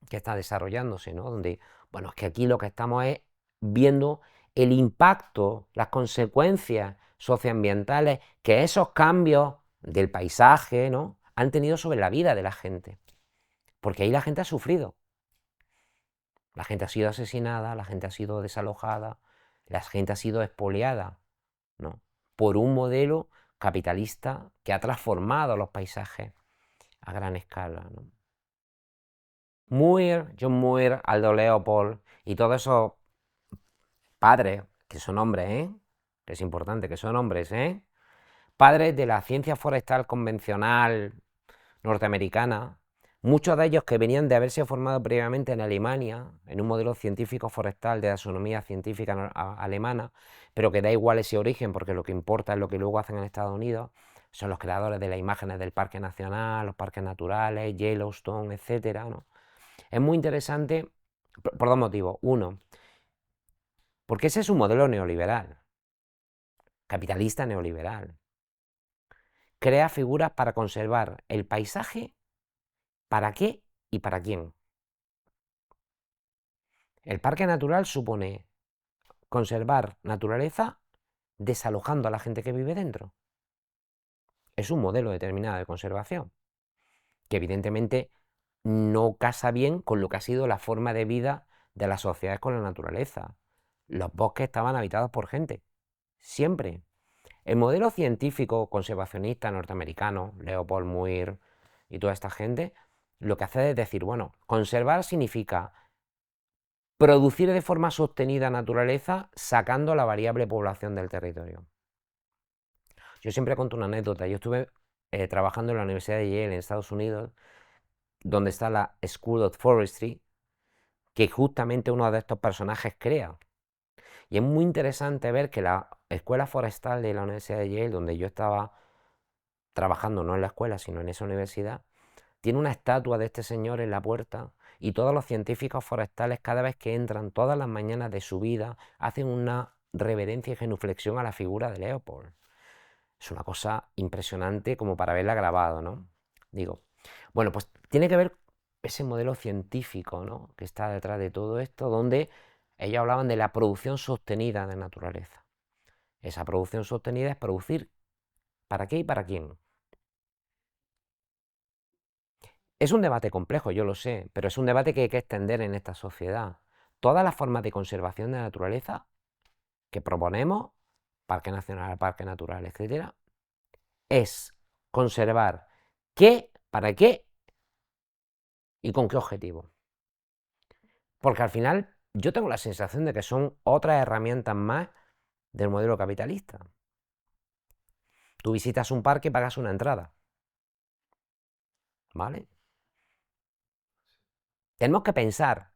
Que está desarrollándose, ¿no? Donde, bueno, es que aquí lo que estamos es viendo el impacto, las consecuencias socioambientales que esos cambios del paisaje, ¿no? Han tenido sobre la vida de la gente. Porque ahí la gente ha sufrido. La gente ha sido asesinada, la gente ha sido desalojada, la gente ha sido expoliada, ¿no? Por un modelo capitalista que ha transformado los paisajes a gran escala, ¿no? Muir, John Muir, Aldo Leopold y todos esos padres, que son hombres, ¿eh? Que es importante, que son hombres, ¿eh? Padres de la ciencia forestal convencional norteamericana, muchos de ellos que venían de haberse formado previamente en Alemania, en un modelo científico forestal de astronomía científica alemana, pero que da igual ese origen porque lo que importa es lo que luego hacen en Estados Unidos, son los creadores de las imágenes del Parque Nacional, los parques naturales, Yellowstone, etcétera, ¿no? Es muy interesante por dos motivos. Uno, porque ese es un modelo neoliberal, capitalista neoliberal. Crea figuras para conservar el paisaje, ¿para qué y para quién? El parque natural supone conservar naturaleza desalojando a la gente que vive dentro. Es un modelo determinado de conservación, que evidentemente no casa bien con lo que ha sido la forma de vida de las sociedades con la naturaleza. Los bosques estaban habitados por gente, siempre. El modelo científico conservacionista norteamericano, Leopold Muir y toda esta gente, lo que hace es decir, bueno, conservar significa producir de forma sostenida naturaleza sacando la variable población del territorio. Yo siempre cuento una anécdota. Yo estuve trabajando en la Universidad de Yale en Estados Unidos, donde está la School of Forestry, que justamente uno de estos personajes crea. Y es muy interesante ver que la escuela forestal de la Universidad de Yale, donde yo estaba trabajando, no en la escuela, sino en esa universidad, tiene una estatua de este señor en la puerta y todos los científicos forestales cada vez que entran, todas las mañanas de su vida, hacen una reverencia y genuflexión a la figura de Leopold. Es una cosa impresionante como para verla grabado, ¿no? Digo, bueno, pues tiene que ver ese modelo científico, ¿no? Que está detrás de todo esto, donde ellos hablaban de la producción sostenida de naturaleza. Esa producción sostenida es producir para qué y para quién. Es un debate complejo, yo lo sé, pero es un debate que hay que extender en esta sociedad. Todas las formas de conservación de la naturaleza que proponemos, parque nacional, parque natural, etcétera, es conservar qué, para qué y con qué objetivo. Porque al final yo tengo la sensación de que son otras herramientas más del modelo capitalista. Tú visitas un parque y pagas una entrada, ¿vale? Tenemos que pensar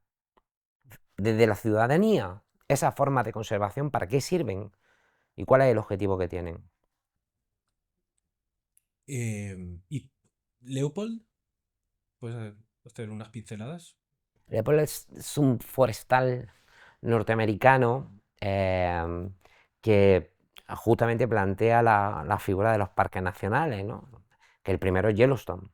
desde la ciudadanía esas formas de conservación, para qué sirven y cuál es el objetivo que tienen. ¿Y Leopold? ¿Puedes hacer unas pinceladas? Leopold es un forestal norteamericano que justamente plantea la figura de los parques nacionales, ¿no? Que el primero es Yellowstone.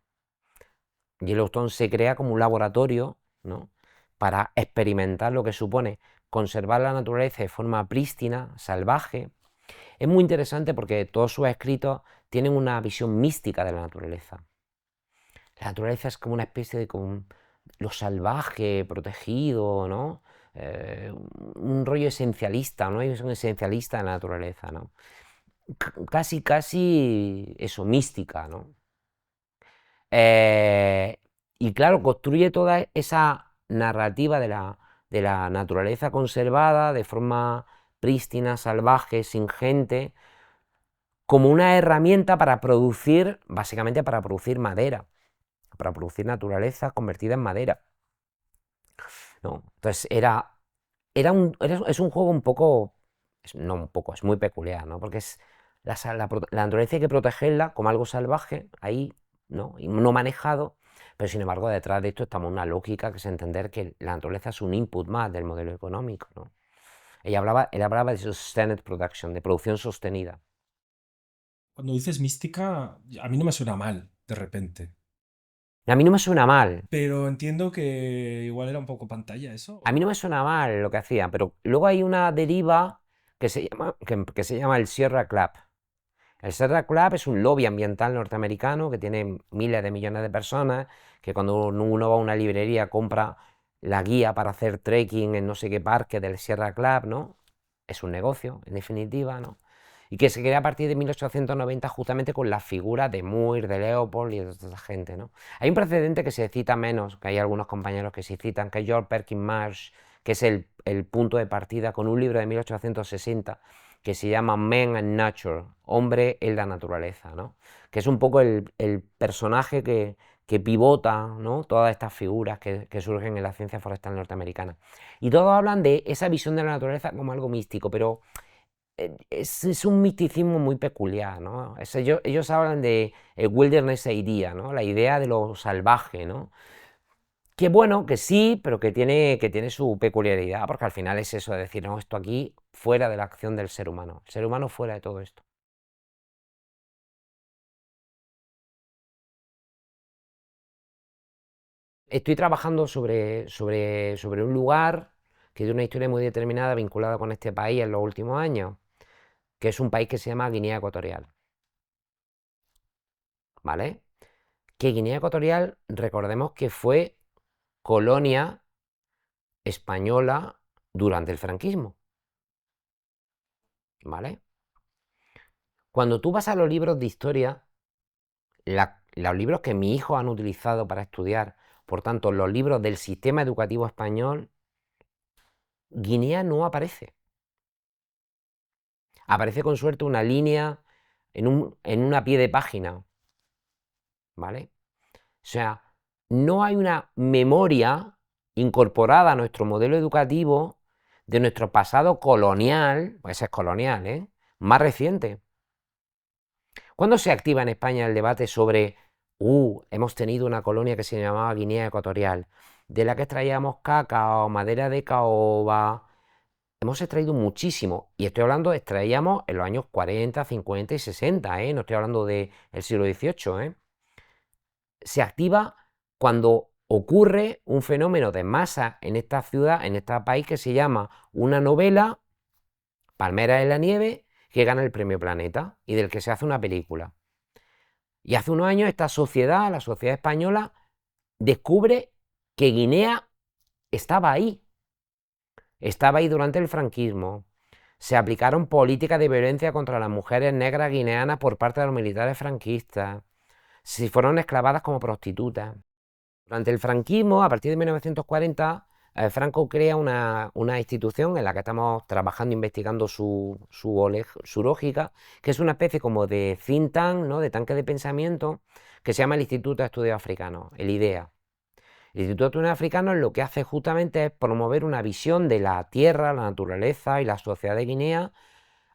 Yellowstone se crea como un laboratorio, ¿no? Para experimentar lo que supone conservar la naturaleza de forma prístina, salvaje. Es muy interesante porque todos sus escritos tienen una visión mística de la naturaleza. La naturaleza es como una especie de lo salvaje, protegido, ¿no? Un rollo esencialista, ¿no? Es un esencialista de la naturaleza, ¿no? Casi, casi eso, mística, ¿no? Y claro, construye toda esa narrativa de la naturaleza conservada de forma prístina, salvaje, sin gente, como una herramienta para producir, básicamente para producir madera, para producir naturaleza convertida en madera, ¿no? Entonces es un juego un poco, no un poco, es muy peculiar, ¿no? Porque es La naturaleza hay que protegerla como algo salvaje, ahí, ¿no? Y no manejado, pero sin embargo detrás de esto estamos una lógica que es entender que la naturaleza es un input más del modelo económico, ¿no? Él hablaba de sustained production, de producción sostenida. Cuando dices mística, a mí no me suena mal, de repente. Y a mí no me suena mal, Pero entiendo que igual era un poco pantalla eso. a mí no me suena mal lo que hacía, pero luego hay una deriva que se llama el Sierra Club. El Sierra Club es un lobby ambiental norteamericano que tiene miles de millones de personas, que cuando uno va a una librería compra la guía para hacer trekking en no sé qué parque del Sierra Club, ¿no? Es un negocio, en definitiva, ¿no? Y que se crea a partir de 1890 justamente con la figura de Muir, de Leopold y de toda esa gente, ¿no? Hay un precedente que se cita menos, que hay algunos compañeros que se citan, que es George Perkins Marsh, que es el punto de partida con un libro de 1860 que se llama Men and Nature, hombre en la naturaleza, ¿no? Que es un poco el personaje que pivota, ¿no? Todas estas figuras que surgen en la ciencia forestal norteamericana. Y todos hablan de esa visión de la naturaleza como algo místico, pero es un misticismo muy peculiar, ¿no? Ellos hablan de el wilderness idea, ¿no? La idea de lo salvaje, ¿no? Que bueno, que sí, pero que tiene su peculiaridad, porque al final es eso de decir, no, esto aquí fuera de la acción del ser humano, el ser humano fuera de todo esto. Estoy trabajando sobre un lugar que tiene una historia muy determinada vinculada con este país en los últimos años, que es un país que se llama Guinea Ecuatorial, ¿vale? Que Guinea Ecuatorial, recordemos que fue colonia española durante el franquismo, ¿vale? Cuando tú vas a los libros de historia, los libros que mis hijos han utilizado para estudiar, por tanto, los libros del sistema educativo español, Guinea no aparece. Aparece con suerte una línea en una pie de página, ¿vale? O sea, no hay una memoria incorporada a nuestro modelo educativo de nuestro pasado colonial, pues es colonial, ¿eh? Más reciente. ¿Cuándo se activa en España el debate sobre, hemos tenido una colonia que se llamaba Guinea Ecuatorial, de la que extraíamos cacao, madera de caoba? Hemos extraído muchísimo, y estoy hablando, extraíamos en los años 40, 50 y 60, ¿eh? No estoy hablando del siglo XVIII, ¿eh? Se activa cuando ocurre un fenómeno de masa en esta ciudad, en este país, que se llama una novela, Palmeras en la nieve, que gana el premio Planeta y del que se hace una película. Y hace unos años esta sociedad, la sociedad española, descubre que Guinea estaba ahí. Estaba ahí durante el franquismo. Se aplicaron políticas de violencia contra las mujeres negras guineanas por parte de los militares franquistas. Se fueron esclavadas como prostitutas. Durante el franquismo, a partir de 1940, Franco crea una institución en la que estamos trabajando, investigando su lógica, que es una especie como de think tank, ¿no? De tanque de pensamiento, que se llama el Instituto de Estudios Africanos, el IDEA. El Instituto de Estudios Africanos lo que hace justamente es promover una visión de la tierra, la naturaleza y la sociedad de Guinea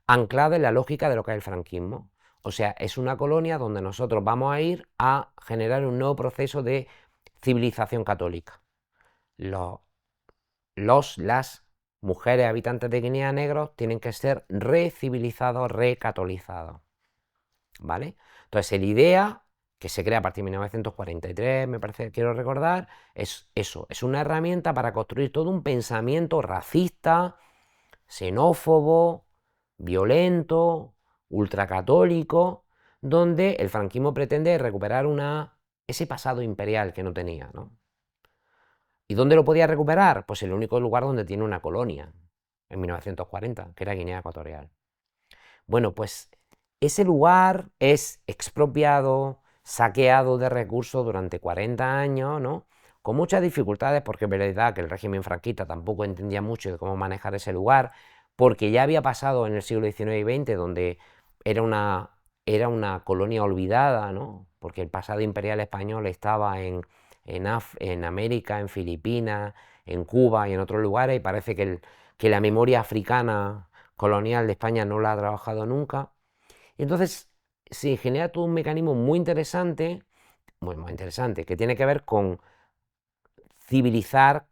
anclada en la lógica de lo que es el franquismo. O sea, es una colonia donde nosotros vamos a ir a generar un nuevo proceso de civilización católica. Las mujeres habitantes de Guinea negros tienen que ser recivilizados, recatolizados, ¿vale? Entonces, el IDEA, que se crea a partir de 1943, me parece, quiero recordar, es eso, es una herramienta para construir todo un pensamiento racista, xenófobo, violento, ultracatólico, donde el franquismo pretende recuperar ese pasado imperial que no tenía, ¿no? ¿Y dónde lo podía recuperar? Pues en el único lugar donde tiene una colonia, en 1940, que era Guinea Ecuatorial. Bueno, pues ese lugar es expropiado, saqueado de recursos durante 40 años, ¿no? Con muchas dificultades, porque es verdad que el régimen franquista tampoco entendía mucho de cómo manejar ese lugar, porque ya había pasado en el siglo XIX y XX, donde era una colonia olvidada, ¿no? Porque el pasado imperial español estaba en América, en Filipinas, en Cuba y en otros lugares, y parece que la memoria africana colonial de España no la ha trabajado nunca. Y entonces se genera todo un mecanismo muy interesante, que tiene que ver con civilizar,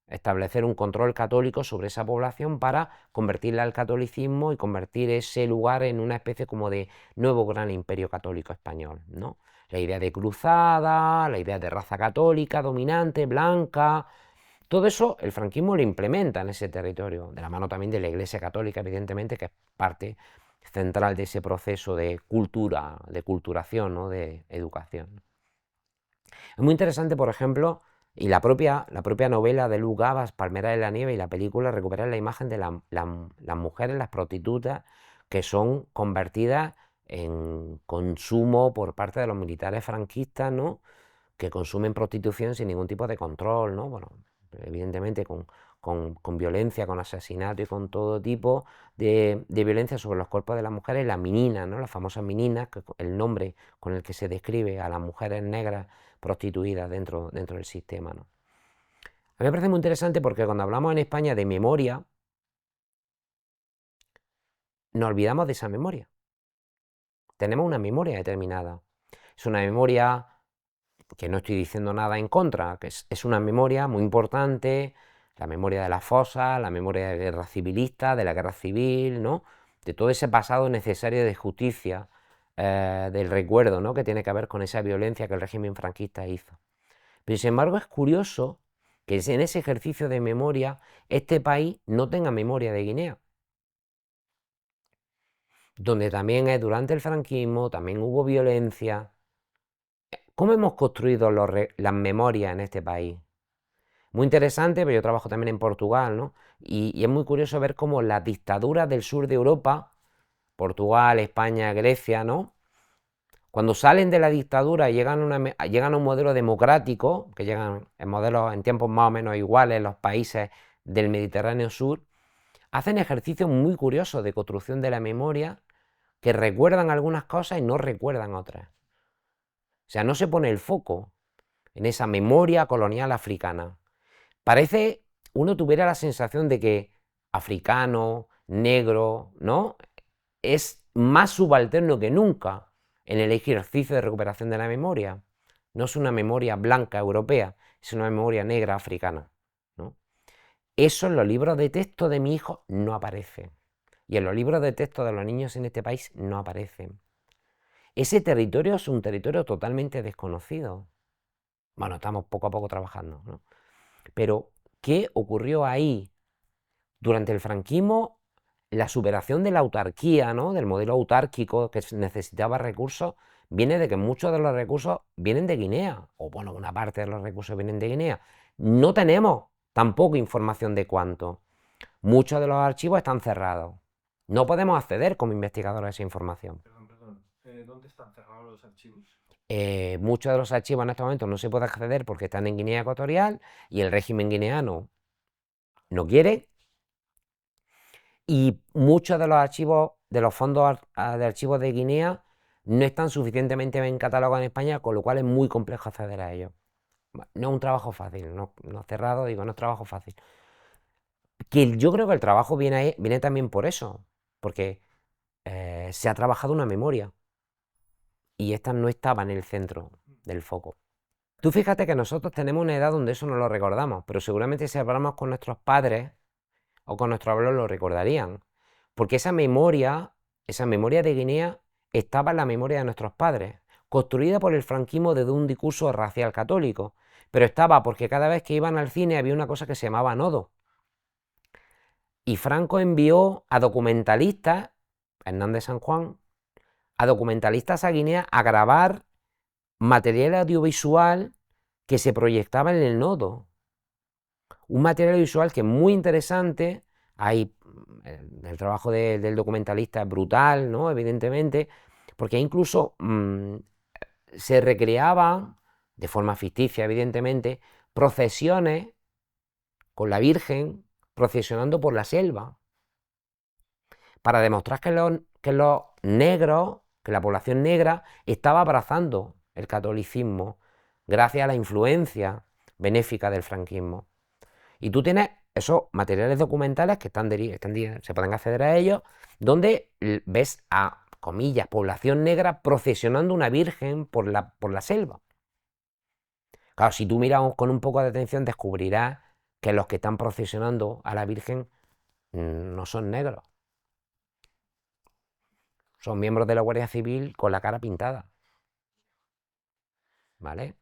establecer un control católico sobre esa población para convertirla al catolicismo y convertir ese lugar en una especie como de nuevo gran imperio católico español, ¿no? La idea de cruzada, la idea de raza católica dominante, blanca, todo eso el franquismo lo implementa en ese territorio, de la mano también de la Iglesia Católica, evidentemente, que es parte central de ese proceso de cultura, de culturación, ¿no? De educación. Es muy interesante, por ejemplo, y la propia novela de Luke Gavas, Palmera de la Nieve, y la película recuperan la imagen de las mujeres, las prostitutas, que son convertidas en consumo por parte de los militares franquistas, ¿no? Que consumen prostitución sin ningún tipo de control, ¿no? Bueno, evidentemente con violencia, con asesinato y con todo tipo de violencia sobre los cuerpos de las mujeres, las meninas, ¿no? Las famosas meninas, que el nombre con el que se describe a las mujeres negras prostituidas dentro del sistema, ¿no? A mí me parece muy interesante porque cuando hablamos en España de memoria, nos olvidamos de esa memoria. Tenemos una memoria determinada. Es una memoria que no estoy diciendo nada en contra, que es una memoria muy importante, la memoria de las fosas, la memoria de la guerra civilista, de la guerra civil, ¿no? De todo ese pasado necesario de justicia, del recuerdo, ¿no? Que tiene que ver con esa violencia que el régimen franquista hizo. Pero sin embargo es curioso que en ese ejercicio de memoria este país no tenga memoria de Guinea, donde también durante el franquismo también hubo violencia. ¿Cómo hemos construido las memorias en este país? Muy interesante, pero yo trabajo también en Portugal, ¿no? Y es muy curioso ver cómo las dictaduras del sur de Europa, Portugal, España, Grecia, ¿no? Cuando salen de la dictadura y llegan a un modelo democrático, que llegan en modelos en tiempos más o menos iguales en los países del Mediterráneo Sur, hacen ejercicios muy curiosos de construcción de la memoria que recuerdan algunas cosas y no recuerdan otras. O sea, no se pone el foco en esa memoria colonial africana. Parece, uno tuviera la sensación de que africano, negro, ¿no? Es más subalterno que nunca en el ejercicio de recuperación de la memoria. No es una memoria blanca europea, es una memoria negra africana, ¿no? Eso en los libros de texto de mi hijo no aparece. Y en los libros de texto de los niños en este país no aparecen. Ese territorio es un territorio totalmente desconocido. Bueno, estamos poco a poco trabajando, ¿no? Pero, ¿qué ocurrió ahí? Durante el franquismo, la superación de la autarquía, ¿no? Del modelo autárquico que necesitaba recursos, viene de que muchos de los recursos vienen de Guinea, o bueno, una parte de los recursos vienen de Guinea. No tenemos tampoco información de cuánto. Muchos de los archivos están cerrados. No podemos acceder como investigadores a esa información. Perdón. ¿Dónde están cerrados los archivos? Muchos de los archivos en estos momentos no se puede acceder porque están en Guinea Ecuatorial y el régimen guineano no quiere. Y muchos de los archivos, de los fondos de archivos de Guinea, no están suficientemente bien catalogados en España, con lo cual es muy complejo acceder a ellos. No es un trabajo fácil, no cerrado, digo, no es trabajo fácil. Que yo creo que el trabajo viene también por eso, porque se ha trabajado una memoria y esta no estaba en el centro del foco. Tú fíjate que nosotros tenemos una edad donde eso no lo recordamos, pero seguramente si hablamos con nuestros padres o con nuestros abuelos lo recordarían, porque esa memoria de Guinea estaba en la memoria de nuestros padres, construida por el franquismo desde un discurso racial católico, pero estaba porque cada vez que iban al cine había una cosa que se llamaba nodo. Y Franco envió a documentalistas, Hernández San Juan, a documentalistas a Guinea a grabar material audiovisual que se proyectaba en el nodo. Un material audiovisual que es muy interesante. Hay, el trabajo del documentalista es brutal, ¿no? Evidentemente, porque incluso se recreaban, de forma ficticia, evidentemente, procesiones con la Virgen procesionando por la selva, para demostrar que los negros, que la población negra estaba abrazando el catolicismo gracias a la influencia benéfica del franquismo. Y tú tienes esos materiales documentales que se pueden acceder a ellos, donde ves a comillas, población negra procesionando una virgen por la selva. Claro, si tú miras con un poco de atención descubrirás que los que están procesionando a la virgen no son negros, son miembros de la Guardia Civil con la cara pintada, ¿vale?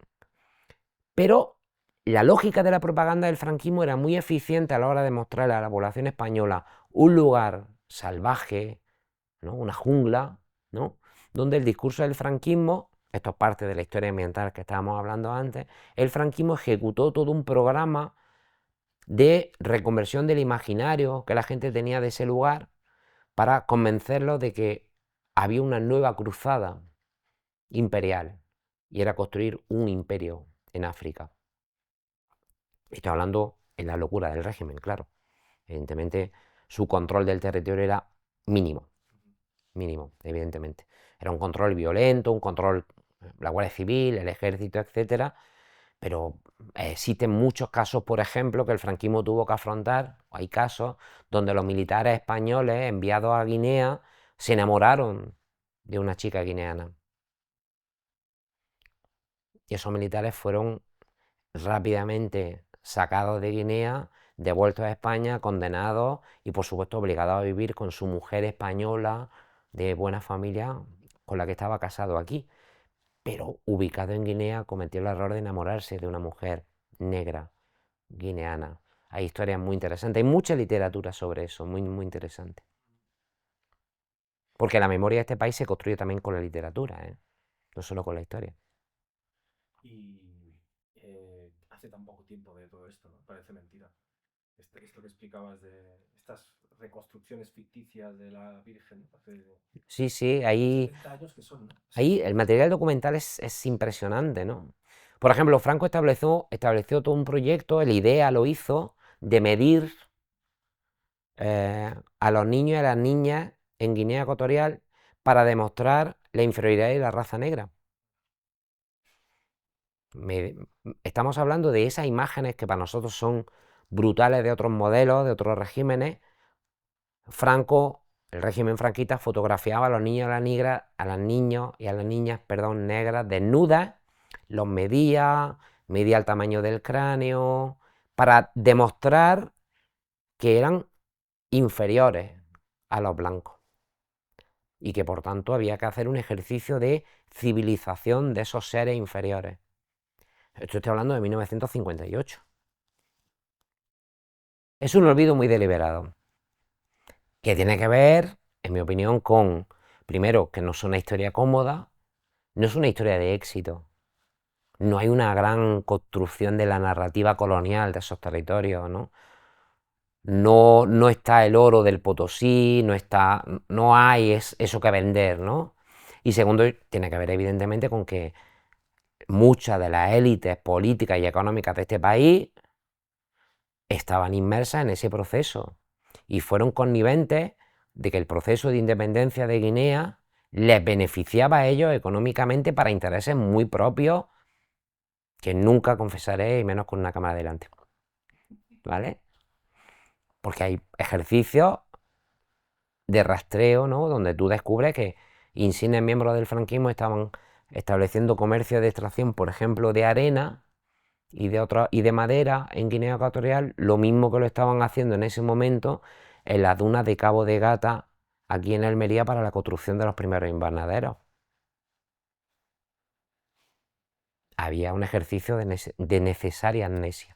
Pero la lógica de la propaganda del franquismo era muy eficiente a la hora de mostrarle a la población española un lugar salvaje, ¿no? Una jungla, ¿no? Donde el discurso del franquismo, esto es parte de la historia ambiental que estábamos hablando antes, el franquismo ejecutó todo un programa de reconversión del imaginario que la gente tenía de ese lugar para convencerlos de que había una nueva cruzada imperial y era construir un imperio en África. Estoy hablando en la locura del régimen, claro. Evidentemente, su control del territorio era mínimo, mínimo, evidentemente. Era un control violento, un control, la Guardia Civil, el ejército, etcétera, pero existen muchos casos, por ejemplo, que el franquismo tuvo que afrontar, hay casos donde los militares españoles enviados a Guinea se enamoraron de una chica guineana. Y esos militares fueron rápidamente sacados de Guinea, devueltos a España, condenados y por supuesto obligados a vivir con su mujer española de buena familia con la que estaba casado aquí. Pero ubicado en Guinea cometió el error de enamorarse de una mujer negra guineana. Hay historias muy interesantes, hay mucha literatura sobre eso, muy, muy interesante. Porque la memoria de este país se construye también con la literatura, ¿eh? No solo con la historia. Y hace tan poco tiempo de todo esto, ¿no? Parece mentira. Esto que explicabas de estas reconstrucciones ficticias de la Virgen hace Sí, sí, ahí 70 años que son, ¿no? ahí el material documental es impresionante, ¿no? Por ejemplo, Franco estableció todo un proyecto, el IDEA lo hizo, de medir a los niños y a las niñas en Guinea Ecuatorial para demostrar la inferioridad de la raza negra. Estamos hablando de esas imágenes que para nosotros son brutales de otros modelos, de otros regímenes. Franco, el régimen franquista, fotografiaba a los niños y a las niños y a las niñas, perdón, negras desnudas, los medía el tamaño del cráneo, para demostrar que eran inferiores a los blancos y que por tanto había que hacer un ejercicio de civilización de esos seres inferiores. Esto estoy hablando de 1958. Es un olvido muy deliberado, que tiene que ver, en mi opinión, con, primero, que no es una historia cómoda, no es una historia de éxito. No hay una gran construcción de la narrativa colonial de esos territorios, ¿no? No está el oro del Potosí, no hay eso que vender, ¿no? Y segundo, tiene que ver evidentemente con que muchas de las élites políticas y económicas de este país estaban inmersas en ese proceso y fueron conniventes de que el proceso de independencia de Guinea les beneficiaba a ellos económicamente para intereses muy propios que nunca confesaré y menos con una cámara delante, ¿vale? Porque hay ejercicios de rastreo, ¿no? Donde tú descubres que insignes miembros del franquismo estaban estableciendo comercio de extracción, por ejemplo, de arena y de madera en Guinea Ecuatorial, lo mismo que lo estaban haciendo en ese momento en las dunas de Cabo de Gata, aquí en Almería, para la construcción de los primeros invernaderos. Había un ejercicio de necesaria amnesia.